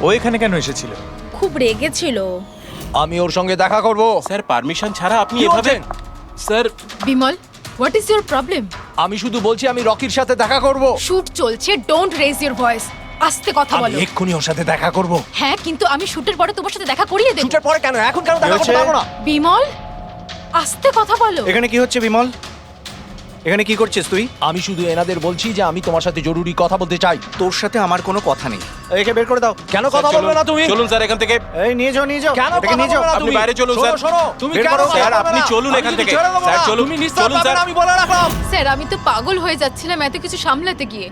ও এখানে কেন এসেছিল? খুব রেগেছিল। আমি ওর সঙ্গে দেখা করব। স্যার, পারমিশন ছাড়া আপনি কি এভাবে? বলছেন? Sir, Bimal, what is your problem? আমি শুধু বলছি আমি রকির সাথে দেখা করব। শুট চলছে, ডোন্ট রেজ ইওর ভয়েস। আস্তে কথা আমি বলো। এক্ষুনি ওর সাথে দেখা করব। হ্যাঁ, কিন্তু আমি শুটের পরে তোমার সাথে দেখা করিয়ে দেব। শুটের পরে কেন? এখন কেন দেখা করতে পারবো না? বিমল, আস্তে কথা বলো। এখানে কি হচ্ছে বিমল? এখানে কি করছিস তুই? আমি শুধু এনাদের বলছি যে আমি তোমার সাথে জরুরি কথা বলতে চাই। তোর সাথে আমার কোনো কথা নেই। একে বের করে দাও। কেন কথা বলবে না তুমি? চলুন স্যার এখান থেকে। এই নিয়ে যাও, নিয়ে যাও। কেন এটাকে নিয়ে যাও। আপনি বাইরে চলুন স্যার। তুমি বের কেন করো, কথা স্যার, বলবে আপনি না? চলুন আমি এখান কিন্তু থেকে। ছেড়ে দেবো স্যার, না। চলুন, তুমি নিস্তার চলুন, পাবে স্যার। না, আমি বলে রাখলাম। স্যার আমি তো পাগল হয়ে যাচ্ছিলাম এত কিছু সামলাতে গিয়ে।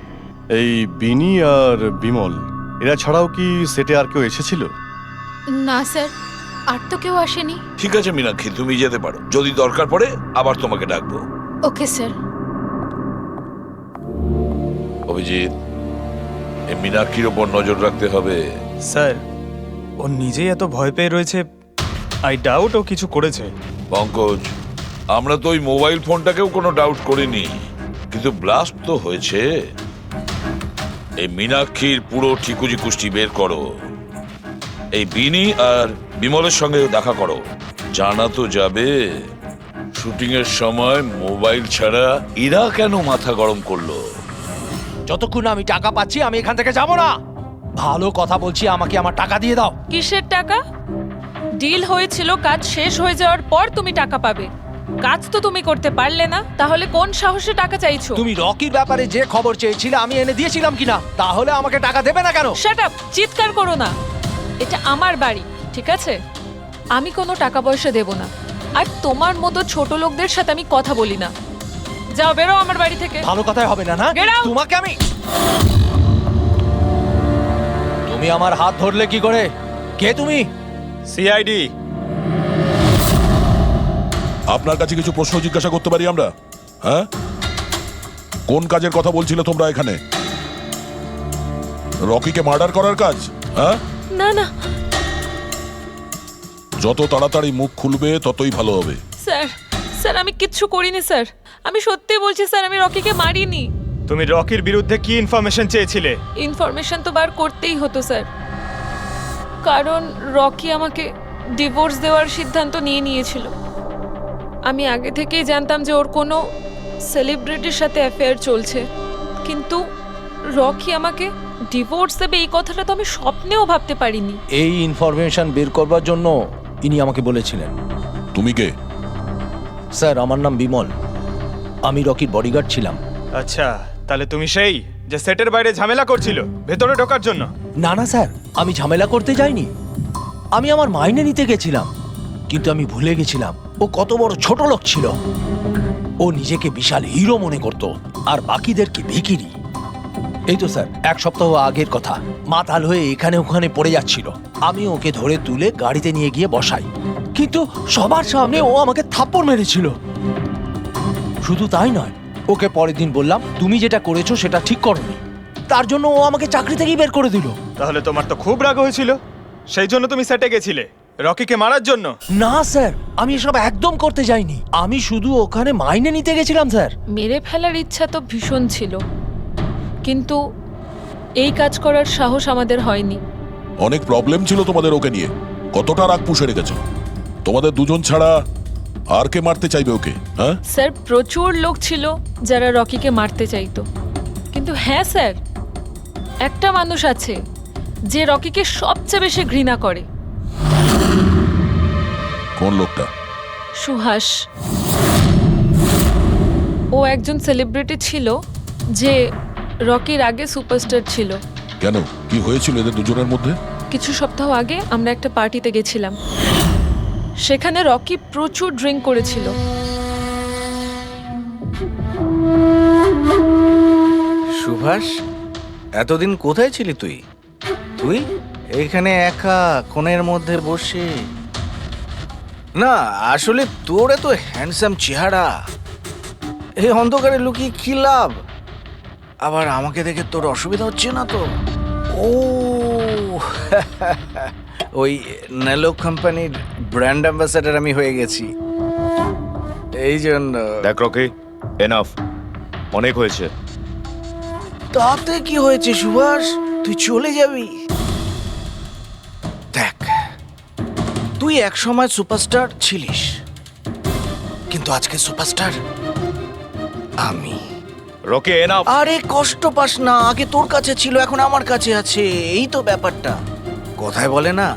এই বিনি আর বিমল এরা ছাড়াও কি সেটে আর কেউ এসেছিল? না স্যার, আর তো কেউ আসেনি। ঠিক আছে মীনাক্ষী, তুমি যেতে পারো। যদি দরকার পড়ে আবার তোমাকে ডাকবো। Okay sir. অভিজিৎ, এই মীনাক্ষীর ওপর নজর রাখতে হবে। স্যার, ও নিজেই এত ভয় পেয়ে রয়েছে। আই ডাউট ও কিছু করেছে। পঙ্কজ, আমরা তো ওই মোবাইল ফোনটাকেও কোনো ডাউট করিনি, কিন্তু ব্লাস্ট তো হয়েছে। এই মীনাক্ষীর পুরো ঠিকুজি কুষ্টি বের করো। এই বিনি আর বিমলের সঙ্গে দেখা করো। জানা তো যাবে শুটিং এর সময় মোবাইল ছাড়া এরা কেন মাথা গরম করলো। যতক্ষণ না আমি টাকা পাচ্ছি আমি এখান থেকে যাব না। ভালো কথা বলছি, আমাকে আমার টাকা দিয়ে দাও। কিসের টাকা? ডিল হয়েছিল, কাজ শেষ হয়ে যাওয়ার পর তুমি টাকা পাবে। কাজ তো তুমি করতে পারলে না, তাহলে কোন সাহসে টাকা চাইছো? তুমি রকির ব্যাপারে যে খবর চেয়েছিলে আমি এনে দিয়েছিলাম কিনা? তাহলে আমাকে টাকা দেবে না কেন? শাট আপ, চিৎকার করো না। এটা আমার বাড়ি, ঠিক আছে? আমি কোনো টাকা পয়সা দেব না, আর তোমার মতো ছোট লোকদের সাথে আমি কথা বলি না। যাও, বেরো আমার বাড়ি থেকে। ভালো কথাই হবে না, না? Get out! তোমাকে আমি তুমি আমার হাত ধরলে কি করে? কে তুমি? সিআইডি। আপনার কাছে কিছু প্রশ্ন জিজ্ঞাসা করতে পারি আমরা? হ্যাঁ, কোন কাজের কথা বলছিলে তোমরা এখানে? রকিকে মার্ডার করার কাজ? হ্যাঁ, না না যত তাড়াতাড়ি মুখ খুলবে ততই ভালো হবে। স্যার, স্যার আমি কিচ্ছু করিনি স্যার। আমি সত্যি বলছি স্যার, আমি রকিকে মারিনি। তুমি রকির বিরুদ্ধে কি ইনফরমেশন চেয়েছিলে? ইনফরমেশন তো বার করতেই হতো স্যার, কারণ রকি আমাকে ডিভোর্স দেওয়ার সিদ্ধান্ত নিয়েছিল। আমি আগে থেকেই জানতাম যে ওর কোনো সেলিব্রিটির সাথে অ্যাফেয়ার চলছে, কিন্তু রকি আমাকে ডিভোর্স দেবে এই কথাটা তো আমি স্বপ্নেও ভাবতে পারিনি। এই ইনফরমেশন বের করবার জন্য ইনি আমাকে বলেছিলেন। তুমি কে? স্যার, আমার নাম বিমল। আমি রকির বডিগার্ড ছিলাম। আচ্ছা, তাহলে তুমি সেই যে সেটের বাইরে ঝামেলা করছিল ভেতরে ঢোকার জন্য? না না স্যার, আমি ঝামেলা করতে যাইনি। আমি আমার মাইনে নিতে গেছিলাম, কিন্তু আমি ভুলে গেছিলাম ও কত বড় ছোট লোক ছিল। ও নিজেকে বিশাল হিরো মনে করত আর বাকিদেরকে ভিখিরি। এই তো স্যার, এক সপ্তাহ আগের কথা। মাতাল হয়ে এখানে ওখানে পড়ে যাচ্ছিল। আমি ওকে ধরে তুলে গাড়িতে নিয়ে গিয়ে বসাই, কিন্তু সবার সামনে ও আমাকে থাপ্পড় মেরেছিল। শুধু তাই নয়, ওকে পরের দিন বললাম তুমি যেটা করেছো সেটা ঠিক করোনি। তার জন্য ও আমাকে চাকরি থেকেই বের করে দিল। তাহলে তোমার তো খুব রাগ হয়েছিল, সেই জন্য তুমি সেটে গেছিলে রকিকে মারার জন্য? না স্যার, আমি এসব একদম করতে যাইনি। আমি শুধু ওখানে মাইনে নিতে গেছিলাম স্যার। মেরে ফেলার ইচ্ছা তো ভীষণ ছিল, কিন্তু এই কাজ করার সাহস আমাদের হয়নি। অনেক প্রবলেম ছিল তোমাদের ওকে নিয়ে। কতটা রাগ পুষে রেখেছো? তোমাদের দুজন ছাড়া আর কে মারতে চাইবে ওকে? হ্যাঁ স্যার, প্রচুর লোক ছিল যারা রকিকে মারতে চাইতো, কিন্তু হ্যাঁ স্যার, একটা মানুষ আছে যে রকিকে সবচেয়ে বেশি ঘৃণা করে। কোন লোকটা? সুহাস। ও একজন সেলিব্রিটি ছিল যে রকির আগে সুপারস্টার ছিল। কেন, কি হয়েছিল এদের দুজনের মধ্যে? কিছু সপ্তাহ আগে আমরা একটা পার্টিতে গেছিলাম, সেখানে রকি প্রচুর ড্রিঙ্ক করেছিল। সুভাষ, এতদিন কোথায় ছিলি তুই? তুই এইখানে একা কোণের মধ্যে বসে? না, আসলে তোর এত হ্যান্ডসাম চেহারা, এই অন্ধকারে লুকিয়ে কি লাভ? আবার আমাকে দেখে তোর অসুবিধা হচ্ছে না তো? ও ওই নেলো কোম্পানির ব্র্যান্ড অ্যাম্বাসাডার আমি হয়ে গেছি, এই জন্য। দেখ রকি, এনাফ, অনেক হয়েছে। তাতে কি হয়েছে সুভাষ? তুই চলে যাবি? দেখ, তুই এক সময় সুপারস্টার ছিলিস, কিন্তু আজকে সুপারস্টার আমি। Rocky, enough. আরে কষ্ট পাস না, আগে তোর কাছে ছিল, এখন আমার কাছে আছে, এই তো ব্যাপারটা। কথায় বলে না,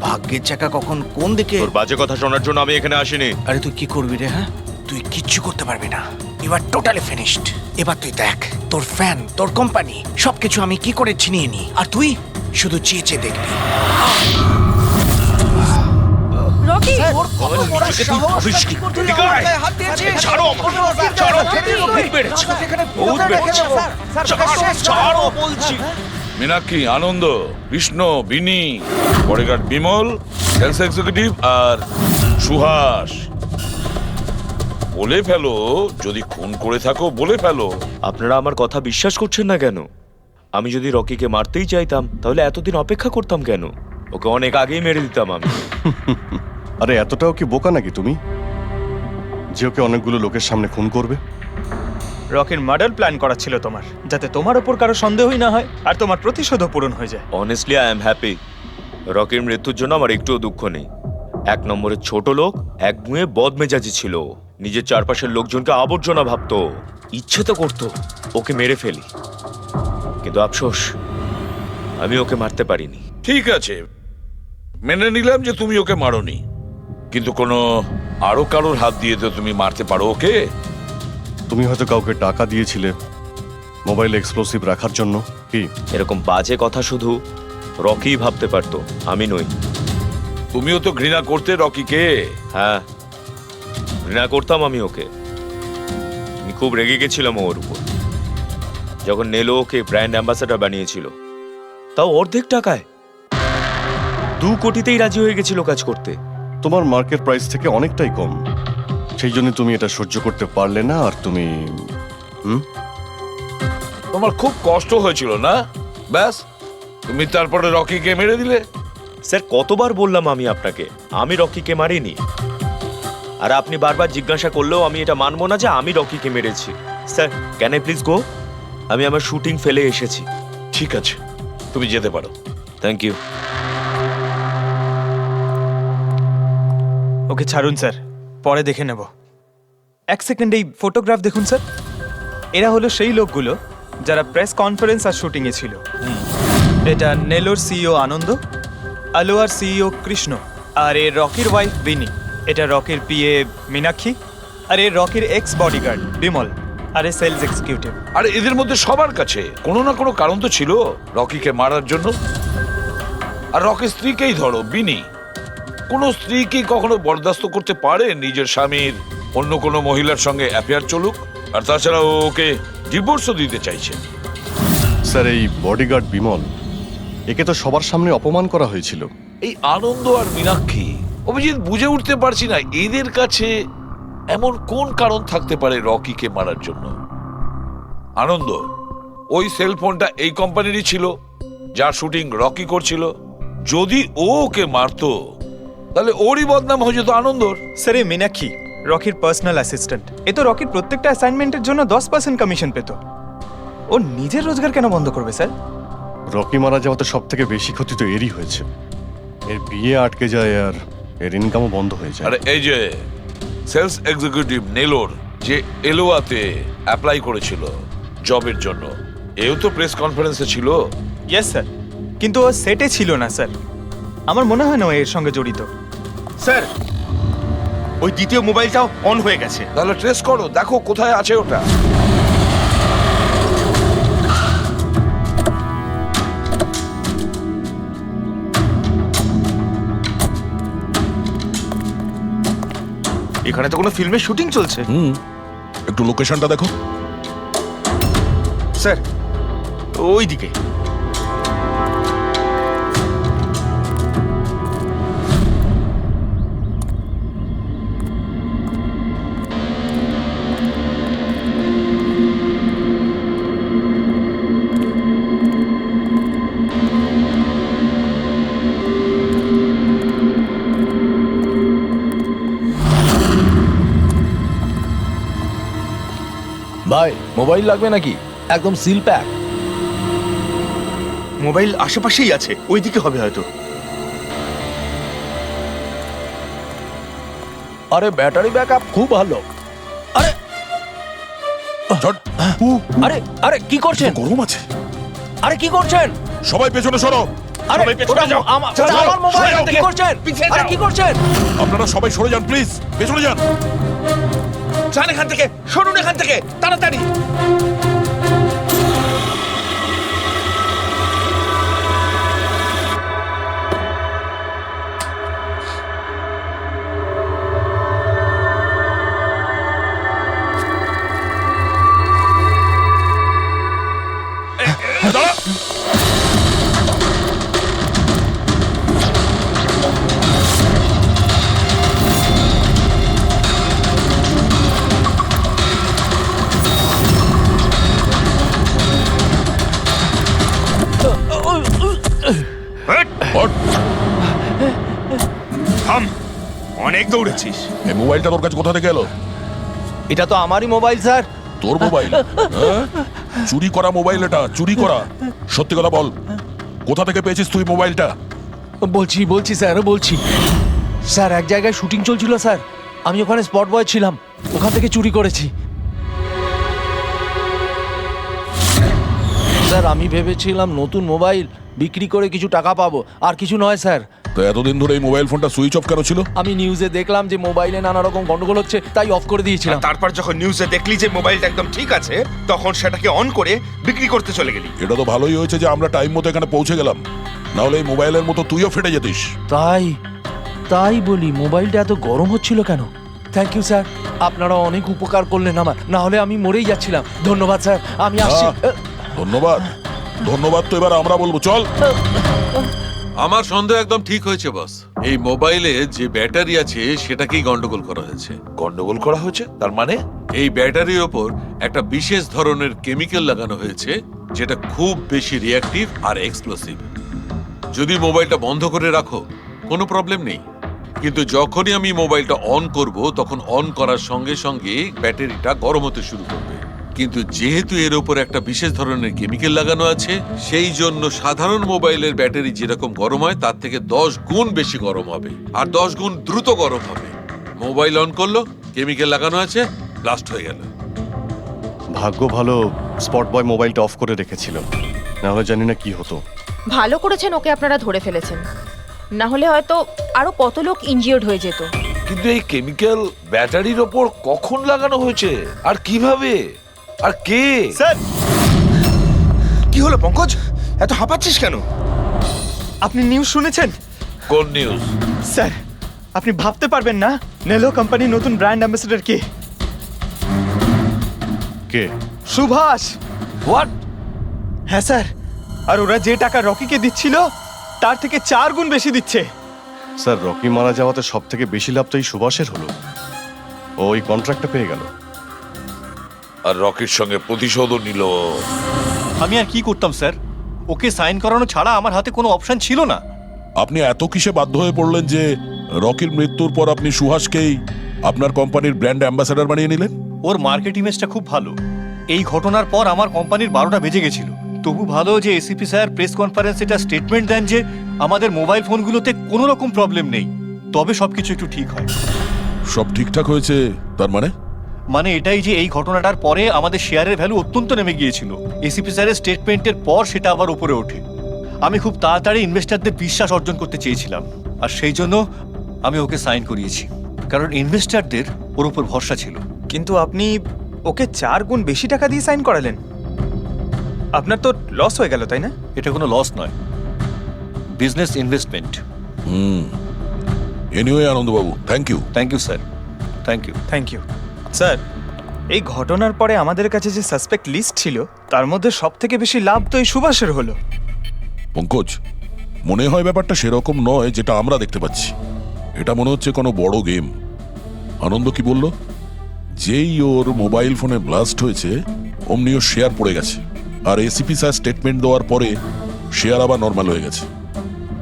ভাগ্যের চাকা কখন কোন দিকে। তোর বাজে কথা শোনার জন্য আমি এখানে আসিনি। আরে তুই কি করবি রে? হ্যাঁ, তুই কিচ্ছু করতে পারবি না। You are totally finished. এবার তুই দেখ, তোর ফ্যান, তোর কোম্পানি সবকিছু আমি কি করে ছিনিয়ে নি, আর তুই শুধু চেয়ে চেয়ে দেখবি। রকি মীনাক্ষী, আনন্দ, কৃষ্ণ, বিনি, বডিগার্ড বিমল, সেলস এক্সিকিউটিভ আর সুহাস। বলে ফেলো, যদি খুন করে থাকো বলে ফেলো। আপনারা আমার কথা বিশ্বাস করছেন না কেন? আমি যদি রকিকে মারতেই চাইতাম তাহলে এতদিন অপেক্ষা করতাম কেন? ওকে অনেক আগেই মেরে দিতাম আমি। আরে এতটাও কি বোকা নাকি তুমি যে ওকে অনেকগুলো লোকের সামনে খুন করবে? রকির মার্ডার প্ল্যান করা ছিল তোমার, যাতে তোমার ওপর কারো সন্দেহই না হয় আর তোমার প্রতিশোধও পূরণ হয়ে যায়। Honestly I am happy. রকির মৃত্যুর জন্য আমার একটুও দুঃখ নেই। এক নম্বরের ছোট লোক, এক গুঁয়ে বদমেজাজি ছিল, নিজের চারপাশের লোকজনকে আবর্জনা ভাবতো, ইচ্ছে তো করতো ওকে মেরে ফেলি, কিন্তু আফসোস আমি ওকে মারতে পারিনি। ঠিক আছে, মেনে নিলাম যে তুমি ওকে মারোনি, কিন্তু কোনো আরো কারোর হাত দিয়ে তো তুমি মারতে পারো ওকে। তুমি হয়তো কাউকে টাকা দিয়েছিলে মোবাইলে এক্সপ্লোসিভ রাখার জন্য। কি এরকম বাজে কথা শুধু রকি ভাবতে পারতো, আমি নই। তুমিও তো ঘৃণা করতে রকিকে। হ্যাঁ, ঘৃণা করতাম আমি ওকে। আমি খুব রেগে গেছিলাম ওর উপর যখন নেলো ওকে ব্র্যান্ড অ্যাম্বাসেডর বানিয়েছিল, তাও অর্ধেক টাকায়। 2 কোটিতেই রাজি হয়ে গেছিল কাজ করতে। তোমার মার্কেট প্রাইস থেকে অনেকটাই কম, সেই জন্য তুমি এটা সহ্য করতে পারলে না। আর তুমি তোমার খুব কষ্ট হয়েছিল না? ব্যাস, তুমি তারপরে রকিকে মেরে দিলে। স্যার, কতবার বললাম আমি আপনাকে আমি রকিকে মারিনি, আর আপনি বারবার জিজ্ঞাসা করলেও আমি এটা মানবো না যে আমি রকিকে মেরেছি। Sir, can I please go? আমি আমার শুটিং ফেলে এসেছি। ঠিক আছে, তুমি যেতে পারো। Thank you. ওকে ছাড়ুন স্যার, পরে দেখে নেব। এক সেকেন্ড এই ফটোগ্রাফ দেখুন স্যার। এরা হলো সেই লোকগুলো যারা প্রেস কনফারেন্স আর শুটিংয়ে ছিল। এটা নেলোর সিইও আনন্দ, আলোয়ার সিইও কৃষ্ণ, আর এ রকির ওয়াইফ বিনি। এটা রকির পিএ মীনাক্ষী, আর এ রকির এক্স বডিগার্ড বিমল, আর এ সেলস এক্সিকিউটিভ। আর এদের মধ্যে সবার কাছে কোনো না কোনো কারণ তো ছিল রকিকে মারার জন্য। আর রকির স্ত্রীকেই ধরো, বিনি। কোনো স্ত্রী কি কখনো বরদাস্ত করতে পারে নিজের স্বামীর অন্য কোনো মহিলার সঙ্গে অ্যাফেয়ার চলুক? আর তাছাড়া ওকে ডিভোর্সও দিতে চাইছে। স্যার, এই বডিগার্ড বিমল, একে তো সবার সামনে অপমান করা হয়েছিল। এই আনন্দ আর মীনাক্ষী, অভিজিৎ বুঝে উঠতে পারছি না এদের কাছে এমন কোন কারণ থাকতে পারে রকিকে মারার জন্য। আনন্দ, ওই সেলফোনটা এই কোম্পানিরই ছিল যার শুটিং রকি করছিল। যদি ও ওকে মারতো তাহলে ওরই বদনাম হয়ে যেত আনন্দর। স্যার, এই মীনাক্ষী রকির পার্সোনাল অ্যাসিস্ট্যান্ট। এ তো রকির প্রত্যেকটা অ্যাসাইনমেন্টের জন্য 10% কমিশন পেত। ও নিজের রোজগার কেন বন্ধ করবে স্যার? রকি মারা যাওয়াতে সব থেকে বেশি ক্ষতি তো এরই হয়েছে। এর বিয়ে আটকে যায় আর এর ইনকামও বন্ধ হয়ে যায়। আরে এই যে সেলস এক্সিকিউটিভ নেলোর যে এলোয়াতে অ্যাপ্লাই করেছিল জবের জন্য, এও তো প্রেস কনফারেন্সে ছিল। ইয়েস স্যার, কিন্তু ও সেটে ছিল না স্যার। আমার মনে হয় না ও এর সঙ্গে জড়িত। স্যার, ওই দ্বিতীয় মোবাইলটাও অন হয়ে গেছে। তাহলে ট্রেস করো, দেখো কোথায় আছে ওটা। এখানে তো কোনো ফিল্মের শুটিং চলছে। একটু লোকেশনটা দেখো। স্যার, ওই দিকে। ভাই, মোবাইল লাগবে নাকি? একদম সিল প্যাক। মোবাইল আশেপাশেই আছে, ওইদিকে হবে হয়তো। আরে ব্যাটারি ব্যাকআপ খুব ভালো। আরে আরে আরে কি করছেন? গরম আছে। আরে কি করছেন? সবাই পেছনে সরো। আরে সবাই পেছনে ওটা যাও। আমার- যাও, ওটা যাও, আমার মোবাইল সরে যাও, কি করছেন পিছিয়ে আরে যাও। কি করছেন আপনারা সবাই সরে যান প্লিজ পেছনে যান। যান এখান থেকে, সরুন এখান থেকে তাড়াতাড়ি। হট। থাম, অনেক দৌড়েছিস। এই মোবাইলটা তোর কাছে কোথা থেকে এলো? এটা তো আমারই মোবাইল স্যার তোর মোবাইল? হ্যাঁ? চুরি করা মোবাইল এটা, চুরি করা। সত্যি কথা বল, কোথা থেকে পেয়েছিস তুই মোবাইলটা? বলছি স্যার বলছি স্যার এক জায়গায় শুটিং চলছিল স্যার, আমি ওখানে স্পট বয় ছিলাম, ওখান থেকে চুরি করেছি স্যার। আমি ভেবেছিলাম নতুন মোবাইল বিক্রি করে কিছু টাকা পাবো, আর কিছু নয় স্যার। তো এতদিন ধরে এই মোবাইল ফোনটা সুইচ অফ কেন ছিল? আমি নিউজে দেখলাম যে মোবাইলে নানা রকম গন্ডগোল হচ্ছে, তাই অফ করে দিয়েছিলাম। আর তারপর যখন নিউজে দেখলি যে মোবাইলটা একদম ঠিক আছে, তখন সেটাকে অন করে বিক্রি করতে চলে গেলি। এটা তো ভালোই হয়েছে যে আমরা টাইম মতো এখানে পৌঁছে গেলাম, না হলে এই মোবাইলের মতো তুইও ফেটে যেতিস। তাই বলি মোবাইলটা এত গরম হচ্ছিল কেন? থ্যাংক ইউ স্যার, আপনারা অনেক উপকার করলেন আমার, না হলে আমি মরেই যাচ্ছিলাম। ধন্যবাদ স্যার, আমি আসছি। ধন্যবাদ ধন্যবাদ তো এবার আমরা বলবো, চল। আমার সন্দেহ একদম ঠিক হয়েছে বস। এই মোবাইলে যে ব্যাটারি আছে সেটাকেই গন্ডগোল করা হয়েছে। গন্ডগোল করা হয়েছে তার মানে? এই ব্যাটারির ওপর একটা বিশেষ ধরনের কেমিক্যাল লাগানো হয়েছে যেটা খুব বেশি রিঅ্যাক্টিভ আর এক্সপ্লোসিভ। যদি মোবাইলটা বন্ধ করে রাখো কোনো প্রবলেম নেই, কিন্তু যখনই আমি মোবাইলটা অন করব তখন অন করার সঙ্গে সঙ্গে ব্যাটারিটা গরম হতে শুরু করবে। কিন্তু যেহেতু এর উপর একটা বিশেষ ধরনের কেমিক্যাল লাগানো আছে, সেই জন্য সাধারণ মোবাইলের ব্যাটারি যেরকম গরম হয় তার থেকে 10 গুণ বেশি গরম হবে, আর 10 গুণ দ্রুত গরম হবে। মোবাইল অন করলো, কেমিক্যাল লাগানো আছে, ব্লাস্ট হয়ে গেল। ভাগ্য ভালো স্পট বয় মোবাইলটা অফ করে রেখেছিল, না হলে জানি না কি হতো। ভালো করেছেন ওকে আপনারা ধরে ফেলেছেন, না হলে হয়তো আরো কত লোক ইনজিওর্ড হয়ে যেত। কিন্তু এই কেমিক্যাল ব্যাটারির ওপর কখন লাগানো হয়েছে আর কিভাবে আর কে? স্যার, কি হলো পঙ্কজ, এত হাঁপাচ্ছিস কেন? আপনি নিউজ শুনেছেন? কোন নিউজ? স্যার, আপনি ভাবতে পারবেন না নেলো কোম্পানির নতুন ব্র্যান্ড অ্যাম্বাসেডর কে? কে? সুভাষ। হোয়াট? হ্যাঁ স্যার, আর ওরা যে টাকা রকিকে দিচ্ছিল তার থেকে 4 গুণ বেশি দিচ্ছে। স্যার, রকি মারা যাওয়াতে সব থেকে বেশি লাভ তো এই সুভাষের হলো। ও ওই কন্ট্রাক্টটা পেয়ে গেল, আর রকির সঙ্গে প্রতিশোধও নিল। আমি আর কি করতাম স্যার? ওকে সাইন করানো ছাড়া আমার হাতে কোনো অপশন ছিল না। আপনি এত কিসে বাধ্য হয়ে পড়লেন যে রকির মৃত্যুর পর আপনি সুহাসকেই আপনার কোম্পানির ব্র্যান্ড অ্যাম্বাসেডর বানিয়ে নিলেন? ওর মার্কেট ইমেজটা খুব ভালো। এই ঘটনার পর আমার কোম্পানির 12টা বেজে গেছিল। তবু ভালো যে এসিপি স্যার প্রেস কনফারেন্সে এটা স্টেটমেন্ট দেন যে আমাদের মোবাইল ফোনগুলোতে কোনো রকম প্রবলেম নেই, তবে সবকিছু একটু ঠিক হয়। সব ঠিকঠাক হয়েছে তার মানে? মানে এটাই যে এই ঘটনাটার পরে আমাদের শেয়ারের ভ্যালু অত্যন্ত নেমে গিয়েছিল। এসিপি স্যারের স্টেটমেন্টের পর সেটা আবার উপরে ওঠে। আমি খুব তাড়াতাড়ি ইনভেস্টরদের বিশ্বাস অর্জন করতে চেয়েছিলাম, আর সেই জন্য আমি ওকে সাইন করিয়েছি, কারণ ইনভেস্টরদের ওর উপর ভরসা ছিল। কিন্তু আপনি ওকে 4 গুণ বেশি টাকা দিয়ে সাইন করালেন, আপনার তো লস হয়ে গেল, তাই না? এটা কোনো লস নয়, বিজনেস ইনভেস্টমেন্ট। এনিওয়ে আনন্দবাবু, thank you. Thank you sir, thank you. Thank you sir. এই ঘটনার পরে আমাদের কাছে যে সাসপেক্ট লিস্ট ছিল তার মধ্যে সব থেকে বেশি লাভ তো এই সুভাষের হলো। পঙ্কজ, মনে হয় ব্যাপারটা সেরকম নয় যেটা আমরা দেখতে পাচ্ছি। এটা মনে হচ্ছে কোনো বড় গেম। আনন্দ কি বলল? যেই ওর মোবাইল ফোনে ব্লাস্ট হয়েছে অমনি ওর শেয়ার পড়ে গেছে, আর এসিপি স্যার স্টেটমেন্ট দেওয়ার পরে শেয়ার আবার নর্মাল হয়ে গেছে।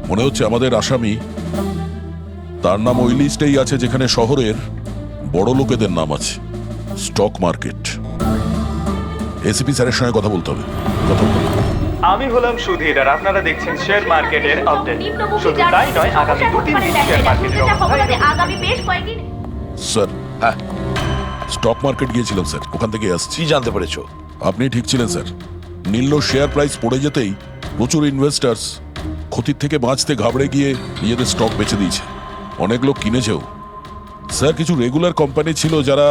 মনে হচ্ছে আমাদের আসামি, তার নাম ওই লিস্টেই আছে যেখানে শহরের বড় লোকেদের নাম আছে, স্টক মার্কেট। এসিপি স্যারের সঙ্গে কথা বলতে হবে। কথা বলতে হবে। আমি হলাম সুধীর, আর আপনারা দেখছেন শেয়ার মার্কেটের আপডেট। শুধু তাই নয়, আগামী 2-3 দিন শেয়ার মার্কেটের অবস্থা আগামী বেশ কয়েকদিন। স্যার, হ্যাঁ, স্টক মার্কেট গিয়েছিলাম স্যার, ওখান থেকে আসছি। কি জানতে পেরেছো? আপনি ঠিক ছিলেন স্যার। নীল শেয়ার প্রাইস পড়ে যেতেই প্রচুর ইনভেস্টার্স ক্ষতির থেকে বাঁচতে ঘাবড়ে গিয়ে নিজেদের স্টক বেচে দিয়েছে। অনেক লোক কিনেছেও। স্যার, কিছু রেগুলার কোম্পানি ছিল যারা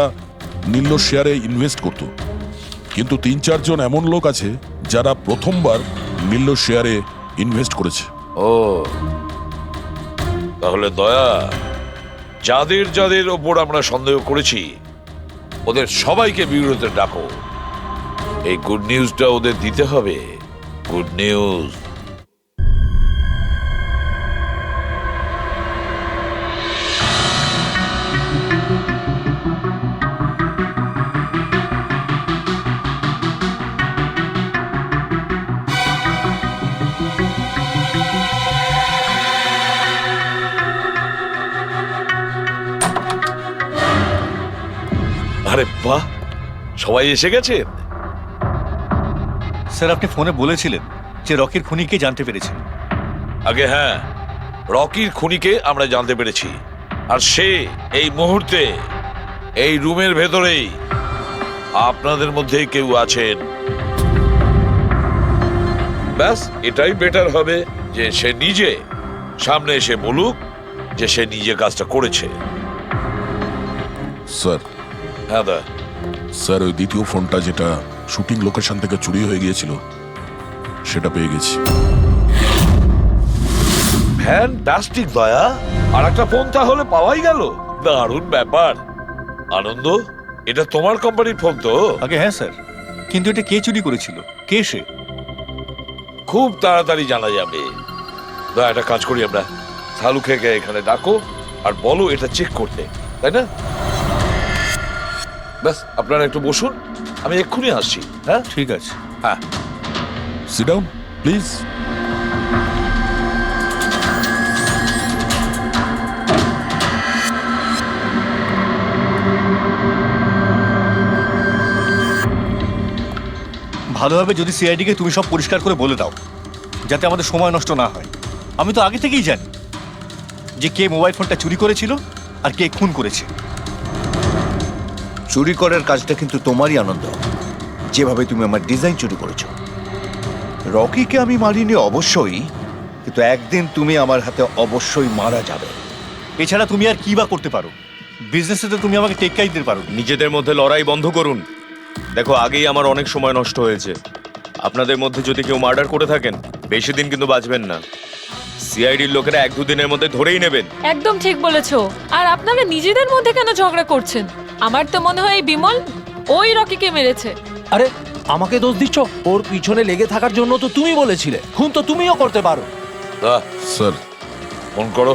নীল্লোর শেয়ারে ইনভেস্ট করত, কিন্তু 3-4 জন এমন লোক আছে যারা প্রথমবার নীল্লোর শেয়ারে ইনভেস্ট করেছে। ও, তাহলে দয়া, যাদের যাদের ওপর আমরা সন্দেহ করেছি ওদের সবাইকে বিরুদ্ধে ডাকো। এই গুড নিউজটা ওদের দিতে হবে। Good news. আরে বাহ, সবাই এসে গেছেন। স্যার, আপনি ফোনে বলেছিলেন যে রকির খুনিকে জানতে পেরেছেন। আগে হ্যাঁ, রকির খুনিকে আমরা জানতে পেরেছি, আর সে এই মুহূর্তে এই রুমের ভেতরেই আপনাদের মধ্যে কেউ আছেন। ব্যাস, এটাই বেটার হবে যে সে নিজে সামনে এসে বলুক যে সে নিজে কাজটা করেছে। স্যার, হ্যাঁ দা। স্যার, ওই দ্বিতীয় ফোনটা যেটা শুটিং লোকেশন থেকে চুরি হয়ে গিয়েছিল সেটা পেয়ে গেছি। ফ্যান্টাস্টিক দয়া, আর একটা ফোন তাহলে পাওয়াই গেল। দারুণ ব্যাপার। আনন্দ, এটা তোমার কোম্পানির ফোন তো? আগে হ্যাঁ স্যার, কিন্তু এটা কে চুরি করেছিল, কে সে? খুব তাড়াতাড়ি জানা যাবে। দয়া, একটা কাজ করি আমরা, শালুকে এখানে ডাকো আর বলো এটা চেক করতে, তাই না? ব্যাস, আপনারা একটু বসুন, আমি এক্ষুনি আসছি। হ্যাঁ, ঠিক আছে। হ্যাঁ, সিট ডাউন প্লিজ। ভালো হবে যদি সিআইডিকে তুমি সব পরিষ্কার করে বলে দাও, যাতে আমাদের সময় নষ্ট না হয়। আমি তো আগে থেকেই জানি যে কে মোবাইল ফোনটা চুরি করেছিল আর কে খুন করেছে। চুরি করার কাজটা কিন্তু তোমারই, আনন্দ। যেভাবে তুমি আমার ডিজাইন চুরি করেছো। রকিকে আমি মারিনি অবশ্যই, কিন্তু একদিন তুমি আমার হাতে অবশ্যই মারা যাবে। এছাড়া তুমি আর কি বা করতে পারো? বিজনেসে তো তুমি আমাকে টেক্কাই দিতে পারো। নিজেদের মধ্যে লড়াই বন্ধ করুন। দেখো, আগেই আমার অনেক সময় নষ্ট হয়েছে। আপনাদের মধ্যে যদি কেউ মার্ডার করে থাকেন, বেশি দিন কিন্তু বাঁচবেন না। সিআইডির লোকেরা 1-2 দিনের মধ্যে ধরেই নেবেন। একদম ঠিক বলেছো। আর আপনারা নিজেদের মধ্যে কেন ঝগড়া করছেন? আমার তো মনে হয় এই বিমল ওই রকিকে মেরেছে। আরে, আমাকে দোষ দিচ্ছ? ওর পিছনে লেগে থাকার জন্য তো তুমি বলেছিলে। খুন তো তুমিও করতে পারো। স্যার, ফোন করো।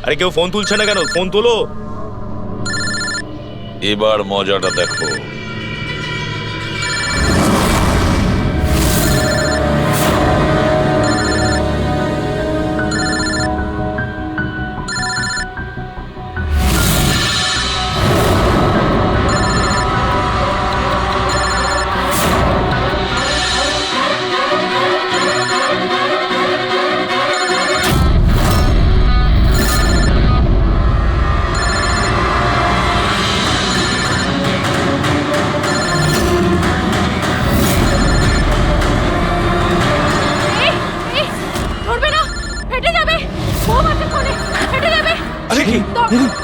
আরে কেউ ফোন তুলছে না কেন? ফোন তোলো। এবার মজাটা দেখো।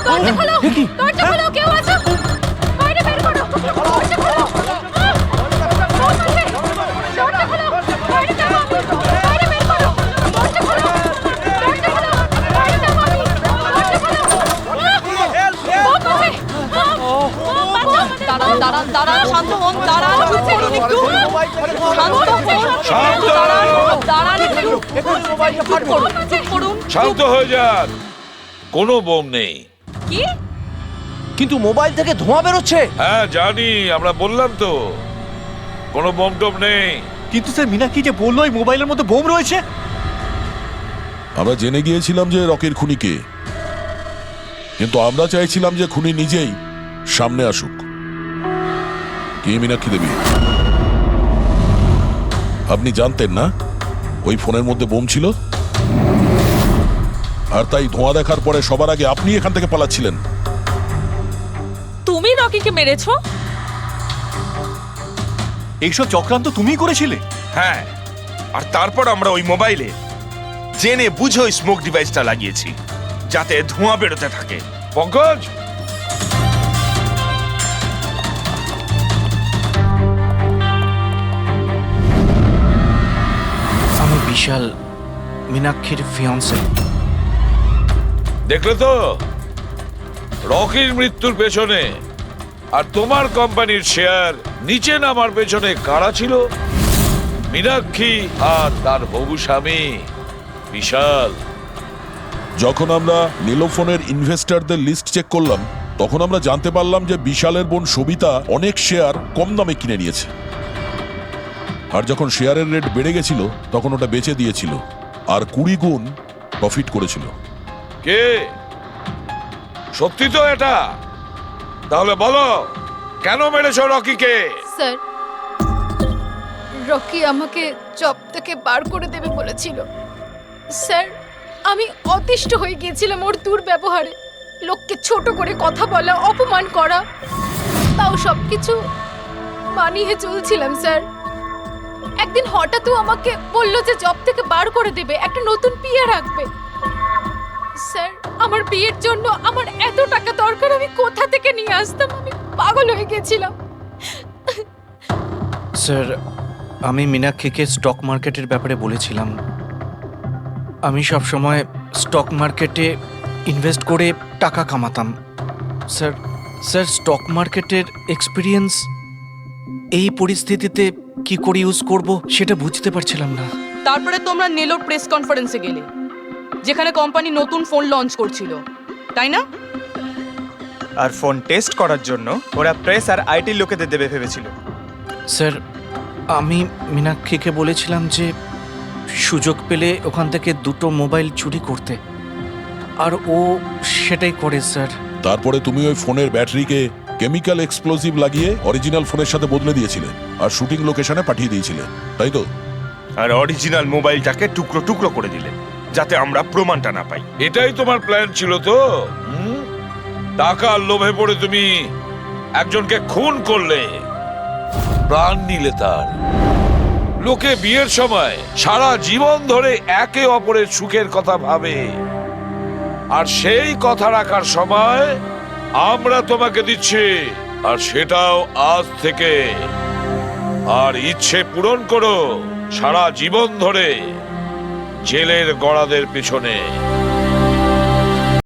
দরজা খোলো, দরজা খোলো, কেউ আছো? বাইরে বের করো, দরজা খোলো। দরজা খোলো, বাইরে যাবো আমি। বাইরে বের করো, দরজা খোলো, দরজা খোলো, বাইরে যাবো আমি। দরজা খোলো। দাঁড়ান, দাঁড়ান, দাঁড়ান, শান্ত হন, দাঁড়ান, চুপ করুন একটু। শান্ত হন, দাঁড়ান একটু। চুপ করুন, চুপ করুন। শান্ত হয়ে যান, কোনো বোম নেই। কি? কিন্তু মোবাইল থেকে ধোঁয়া বেরোচ্ছে। হ্যাঁ জানি, আমরা বললাম তো কোনো বোম টোম নেই। কিন্তু স্যার, মীনাক্ষী যে বললো এই মোবাইলের মধ্যে বোম রয়েছে। আমরা জেনে গিয়েছিলাম যে রকির খুনি কে, কিন্তু আমরা চাইছিলাম যে খুনি নিজেই সামনে আসুক। কি মীনাক্ষী দেবী, আপনি জানতেন না ওই ফোনের মধ্যে বোম ছিল? আর তাই ধোঁয়া দেখার পরে সবার আগে আপনি এখান থেকে পালাচ্ছিলেন। তুমি রকিকে মেরেছো? এইসব চক্রান্ত তুমিই করেছিলে? হ্যাঁ, আর তারপর আমরা ওই মোবাইলে জেনে বুঝে ওই স্মোক ডিভাইসটা লাগিয়েছি যাতে ধোঁয়া বেরোতে থাকে। পঙ্কজ, আমি বিশাল, মীনাক্ষীর ফিয়ান্সে। দেখলে তো রকির মৃত্যুর পেছনে আর তোমার কোম্পানির শেয়ার নিচে নামার পেছনে কারা ছিল? মীনাক্ষী আর তার হবু স্বামী বিশাল। যখন আমরা নীলোফোনের ইনভেস্টরদের লিস্ট চেক করলাম তখন আমরা জানতে পারলাম যে বিশালের বোন সবিতা অনেক শেয়ার কম দামে কিনে নিয়েছে। আর যখন শেয়ারের রেট বেড়ে গেছিল তখন ওটা বেচে দিয়েছিল আর 20 গুণ প্রফিট করেছিল। কে? সত্যি তো এটা? তাহলে বলো কেন মেরেছো রকিকে? স্যার, রকি আমাকে জব থেকে বার করে দেবে বলেছিল। স্যার, আমি অতিষ্ঠ হয়ে গিয়েছিলাম ওর দুর্ব্যবহারে, লোককে ছোট করে কথা বলা, অপমান করা, তাও সবকিছু মানিয়ে চলছিলাম স্যার। একদিন হঠাৎ আমাকে বললো যে জব থেকে বার করে দেবে, একটা নতুন পিএ রাখবে। স্যার, আমার বিয়ের জন্য আমার এত টাকা দরকার, আমি কোথা থেকে নিয়ে আসতাম? আমি পাগল হয়ে গেছিলাম। স্যার, আমি মীনাক্ষীকে স্টক মার্কেটের ব্যাপারে বলেছিলাম। আমি সব সময় স্টক মার্কেটে ইনভেস্ট করে টাকা কামাতাম। স্যার স্যার স্টক মার্কেটের এক্সপিরিয়েন্স এই পরিস্থিতিতে কি করে ইউজ করব সেটা বুঝতে পারছিলাম না। তারপরে তোমরা নেলোর প্রেস কনফারেন্সে গেলে, যেখানে কোম্পানি নতুন ফোন লঞ্চ করছিল, তাই না? আর ফোন টেস্ট করার জন্য ওরা প্রেস আর আইটি লোকেদের দেবে ভেবেছিল। স্যার, আমি মীনাক্ষীকে বলেছিলাম যে সুযোগ পেলে ওখান থেকে 2টো মোবাইল চুরি করতে, আর ও সেটাই করে স্যার। তারপরে তুমি ওই ফোনের ব্যাটারিকে কেমিক্যাল এক্সপ্লোসিভ লাগিয়ে অরিজিনাল ফোনের সাথে বদলে দিয়েছিলে আর শুটিং লোকেশনে পাঠিয়ে দিয়েছিলে, তাই তো? আর অরিজিনাল মোবাইলটাকে টুকরো টুকরো করে দিলে যাতে আমরা প্রমাণটা না পাই। এটাই তোমার প্ল্যান ছিল তো? টাকার লোভে পড়ে তুমি একজনকে খুন করলে, প্রাণ নিলে তার। লোকে বিয়ের সময় সারা জীবন ধরে একে অপরের সুখের কথা ভাবে, আর সেই কথা রাখার সময় আমরা তোমাকে দিচ্ছি, আর সেটাও আজ থেকে। আর ইচ্ছে পূরণ করো সারা জীবন ধরে জেলের গড়াদের পিছনে।